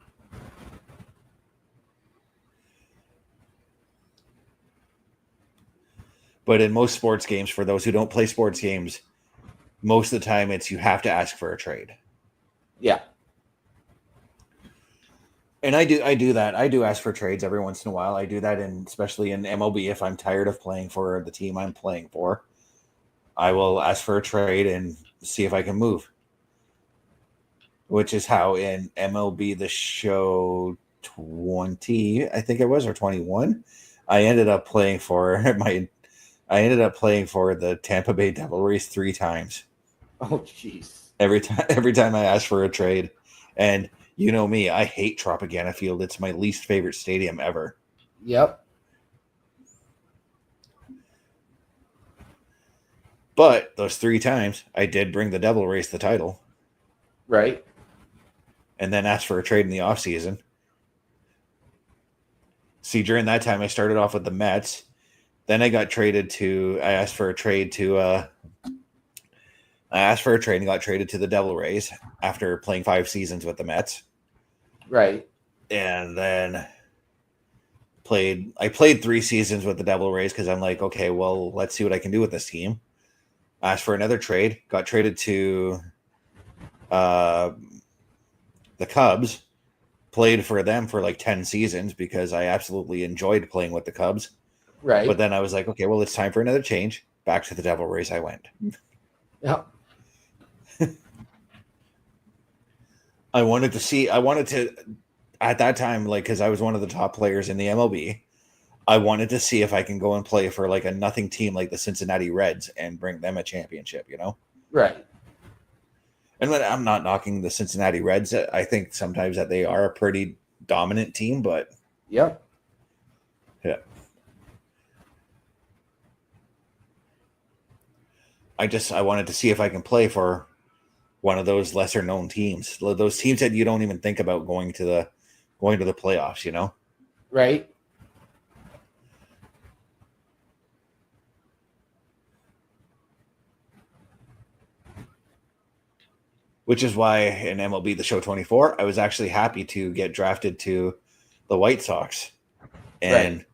But in most sports games, for those who don't play sports games, most of the time you have to ask for a trade. Yeah. And I do that. I do ask for trades every once in a while. I do that especially in MLB if I'm tired of playing for the team I'm playing for. I will ask for a trade and see if I can move. Which is how in MLB The Show 20, I think it was, or 21, I ended up playing for the Tampa Bay Devil Rays 3 times. Oh, jeez. Every time I asked for a trade. And you know me, I hate Tropicana Field. It's my least favorite stadium ever. Yep. But those 3 times, I did bring the Devil Rays the title. Right. And then asked for a trade in the offseason. See, during that time, I started off with the Mets. Then I asked for a trade and got traded to the Devil Rays after playing 5 seasons with the Mets. Right. And then I played 3 seasons with the Devil Rays because I'm like, okay, well, let's see what I can do with this team. Asked for another trade, got traded to the Cubs, played for them for 10 seasons because I absolutely enjoyed playing with the Cubs. Right. But then I was like, okay, well, it's time for another change. Back to the Devil Rays I went. Yeah. I wanted to, at that time, like, because I was one of the top players in the MLB, I wanted to see if I can go and play for like a nothing team like the Cincinnati Reds and bring them a championship, you know? Right. And when, I'm not knocking the Cincinnati Reds. I think sometimes that they are a pretty dominant team, but Yep. yeah. I wanted to see if I can play for one of those lesser known teams. Those teams that you don't even think about going to the playoffs, you know? Right. Which is why in MLB The Show 24, I was actually happy to get drafted to the White Sox. And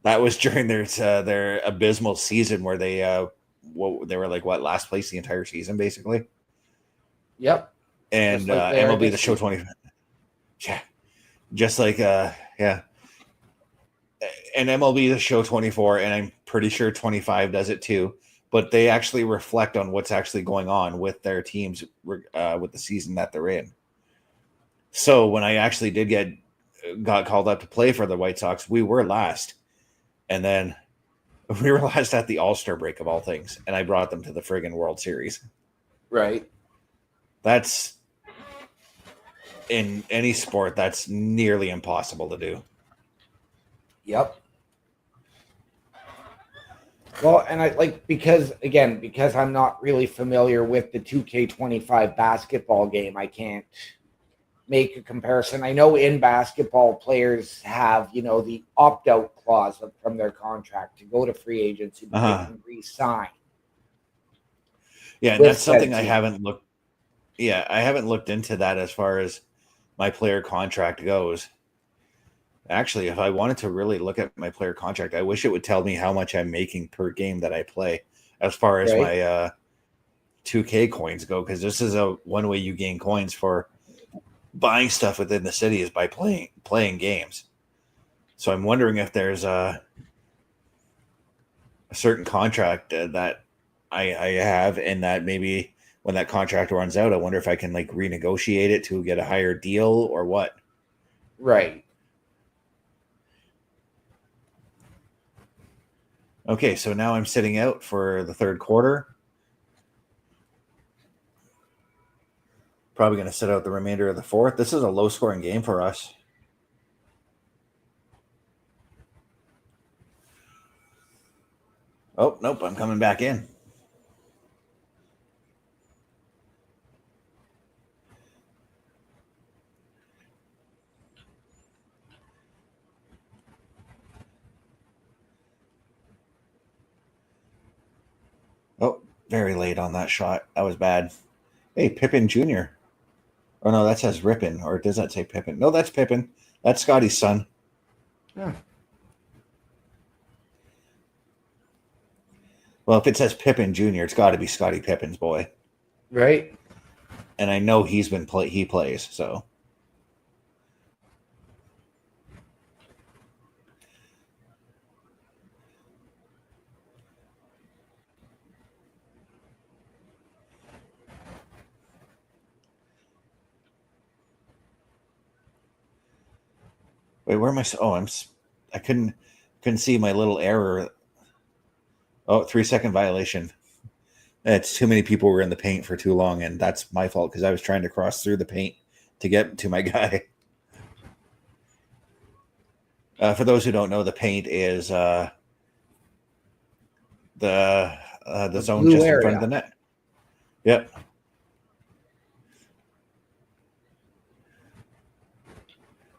that was during their abysmal season where they were like last place the entire season basically. Yep. And like MLB The Show 20, yeah, just like yeah, and MLB The Show 24, and I'm pretty sure 25 does it too. But they actually reflect on what's actually going on with their teams with the season that they're in. So when I actually got called up to play for the White Sox, we were last, and then we were last at the All-Star break of all things, and I brought them to the friggin' World Series. Right. That's, in any sport, that's nearly impossible to do. Yep. Well, and I because I'm not really familiar with the 2K25 basketball game, I can't make a comparison. I know in basketball, players have, the opt-out clause from their contract to go to free agency, but they can re-sign. Yeah, and that's something I haven't looked. Yeah, I haven't looked into that as far as my player contract goes. Actually, if I wanted to really look at my player contract, I wish it would tell me how much I'm making per game that I play as far as my 2K coins go, because this is one way you gain coins for buying stuff within the city is by playing games. So I'm wondering if there's a certain contract that I have, and that maybe when that contract runs out, I wonder if I can like renegotiate it to get a higher deal or what. Right. Okay, so now I'm sitting out for the third quarter. Probably going to sit out the remainder of the fourth. This is a low-scoring game for us. Oh, nope, I'm coming back in. Oh, very late on that shot. That was bad. Hey, Pippin Jr. Oh, no, that says Rippin. Or does that say Pippin? No, that's Pippin. That's Scotty's son. Yeah. Well, if it says Pippin Jr., it's got to be Scottie Pippen's boy. Right. And I know he plays, so. Wait, where am I? Oh, I couldn't see my little error. Oh, 3-second violation. It's too many people were in the paint for too long, and that's my fault because I was trying to cross through the paint to get to my guy. For those who don't know, the paint is the zone just in front of the net. Yep.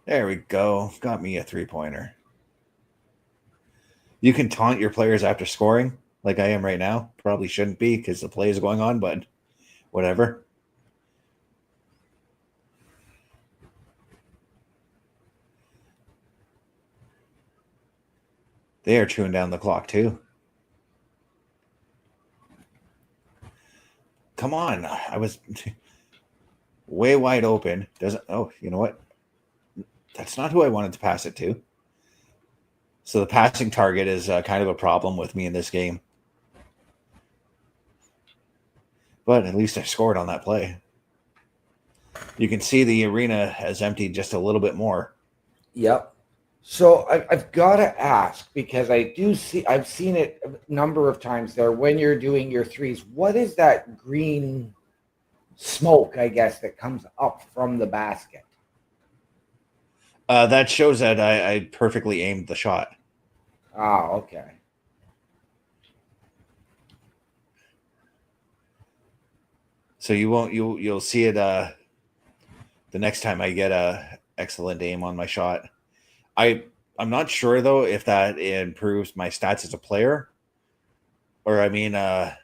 There we go. Got me a 3-pointer. You can taunt your players after scoring, like I am right now. Probably shouldn't be because the play is going on, but whatever. They are chewing down the clock too. Come on. I was way wide open. Oh, you know what? That's not who I wanted to pass it to. So the passing target is kind of a problem with me in this game. But at least I scored on that play. You can see the arena has emptied just a little bit more. Yep. So I've got to ask, because I've seen it a number of times there when you're doing your threes. What is that green smoke, I guess, that comes up from the basket? That shows that I perfectly aimed the shot. Ah, okay. So you'll see it the next time I get a excellent aim on my shot. I'm not sure though if that improves my stats as a player, or I mean, my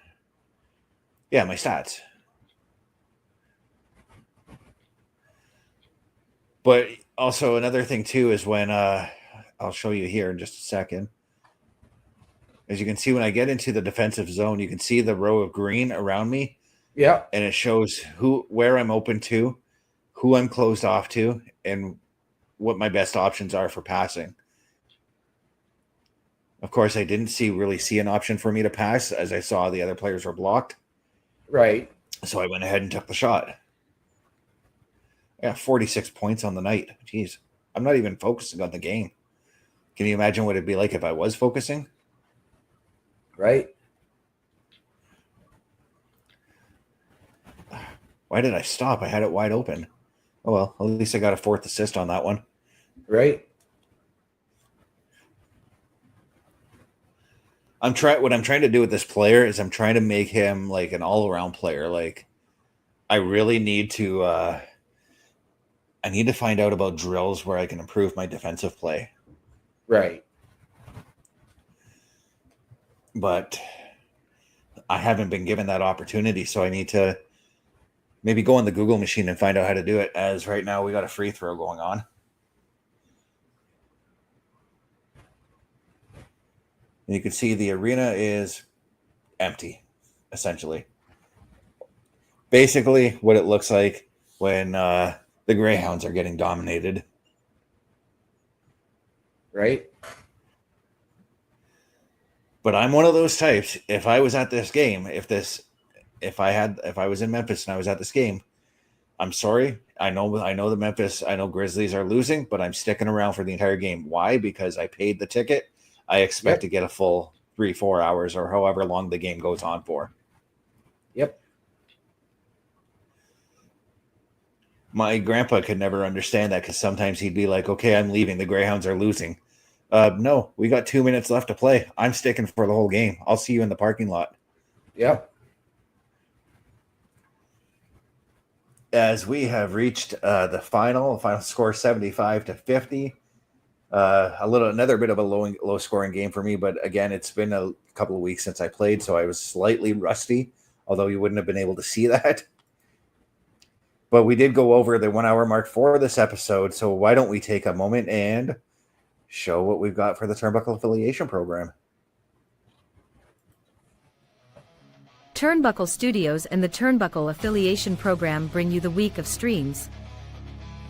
stats. But also another thing too is when I'll show you here in just a second. As you can see, when I get into the defensive zone, you can see the row of green around me. Yeah. And it shows where I'm open to, who I'm closed off to, and what my best options are for passing. Of course, I didn't really see an option for me to pass, as I saw the other players were blocked. Right. So I went ahead and took the shot. Yeah, 46 points on the night. Jeez, I'm not even focusing on the game. Can you imagine what it'd be like if I was focusing? Right. Why did I stop? I had it wide open. Oh, well, at least I got a fourth assist on that one. Right. What I'm trying to do with this player is I'm trying to make him like an all-around player. Like, I really need to I need to find out about drills where I can improve my defensive play. Right. But I haven't been given that opportunity, so I need to maybe go on the Google machine and find out how to do it, as right now we got a free throw going on. And you can see the arena is empty, essentially. Basically, what it looks like when the Greyhounds are getting dominated. Right. But I'm one of those types. If I was at this game, if I was in Memphis and I was at this game, I'm sorry. I know the Grizzlies are losing, but I'm sticking around for the entire game. Why? Because I paid the ticket. I expect to get a full 3-4 hours or however long the game goes on for. Yep. My grandpa could never understand that, because sometimes he'd be like, okay, I'm leaving. The Greyhounds are losing. No, we got 2 minutes left to play. I'm sticking for the whole game. I'll see you in the parking lot. Yep. As we have reached the final score 75-50. Another bit of a low scoring game for me, but again, it's been a couple of weeks since I played, so I was slightly rusty, although you wouldn't have been able to see that. But we did go over the 1 hour mark for this episode, so why don't we take a moment and show what we've got for the Turnbuckle Affiliation Program. Turnbuckle Studios and the Turnbuckle Affiliation Program bring you the week of streams.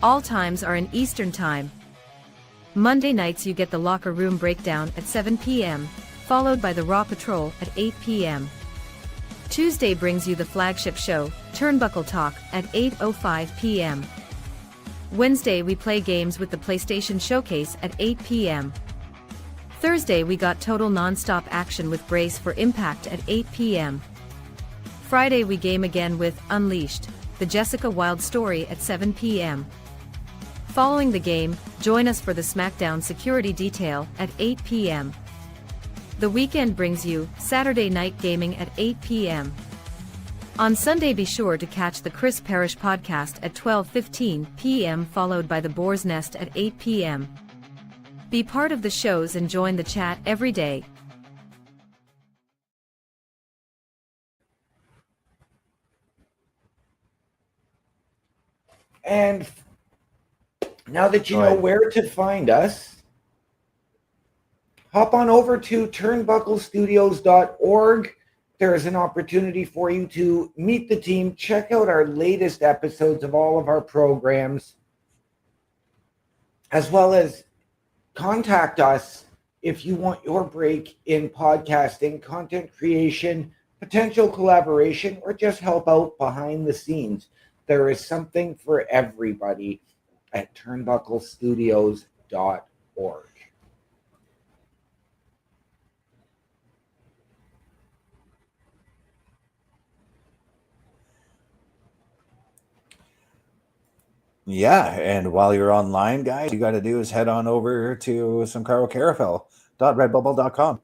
All times are in Eastern Time. Monday nights you get the Locker Room Breakdown at 7 p.m., followed by the Raw Patrol at 8 p.m. Tuesday brings you the flagship show, Turnbuckle Talk, at 8:05 p.m. Wednesday we play games with the PlayStation ShowCase at 8 p.m. Thursday we got total non-stop action with Brace for Impact at 8 p.m. Friday we game again with Unleashed, the Jessica Wilde story at 7 p.m. Following the game, join us for the SmackDown Security Detail at 8 p.m. The weekend brings you Saturday Night Gaming at 8 p.m. On Sunday be sure to catch the Chris Parrish podcast at 12:15 p.m. followed by the Boar's Nest at 8 p.m. Be part of the shows and join the chat every day. And now that you know where to find us, hop on over to turnbucklestudios.org. There is an opportunity for you to meet the team, check out our latest episodes of all of our programs, as well as contact us if you want your break in podcasting, content creation, potential collaboration, or just help out behind the scenes, there is something for everybody at turnbucklestudios.org. Yeah, and while you're online, guys, you got to do is head on over to some carlcarafel.redbubble.com.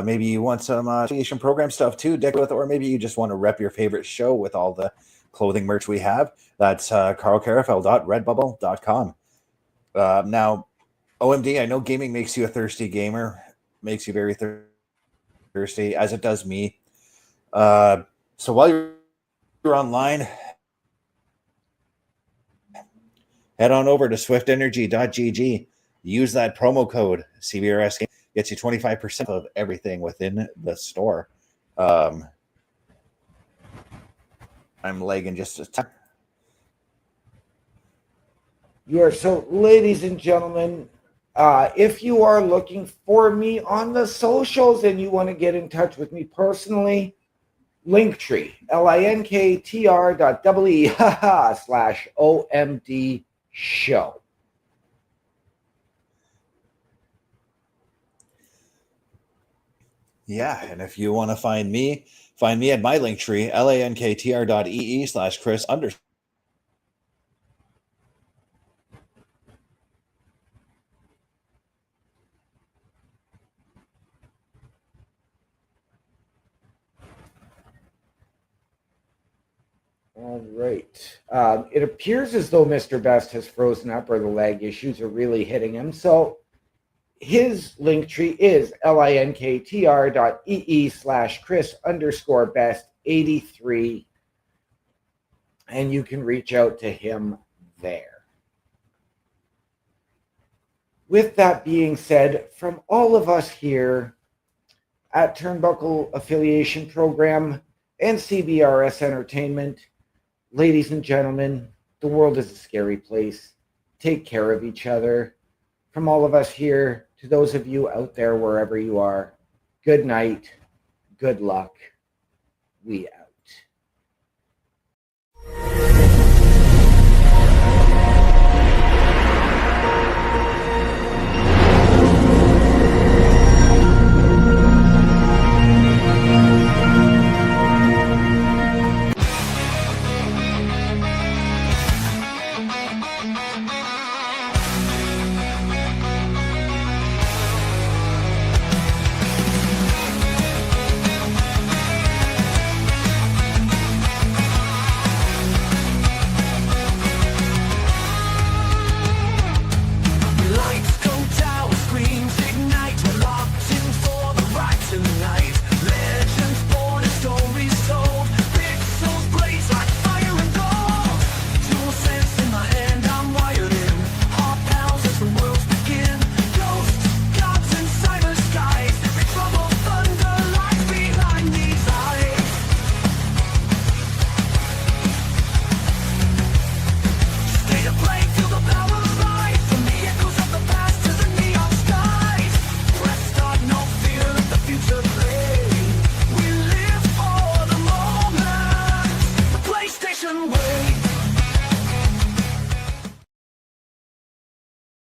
Maybe you want some affiliation program stuff too, deck with, or maybe you just want to rep your favorite show with all the clothing merch we have. That's carlcarafel.redbubble.com. Now, OMD, I know gaming makes you a thirsty gamer, makes you very thirsty, as it does me. So while you're online, head on over to swiftenergy.gg. Use that promo code CBRS. Gets you 25% of everything within the store. I'm lagging just a time. So, ladies and gentlemen, if you are looking for me on the socials and you want to get in touch with me personally, Linktree, linktr.ee/OMDshow. Yeah, and if you want to find me at my Linktree, linktr.ee/Chris_. All right. It appears as though Mr. Best has frozen up or the lag issues are really hitting him. So his Linktree is linktr.ee/Chris_best83. And you can reach out to him there. With that being said, from all of us here at Turnbuckle Affiliation Program and CBRS Entertainment, ladies and gentlemen, the world is a scary place. Take care of each other. From all of us here to those of you out there, wherever you are, good night, good luck. We out. way.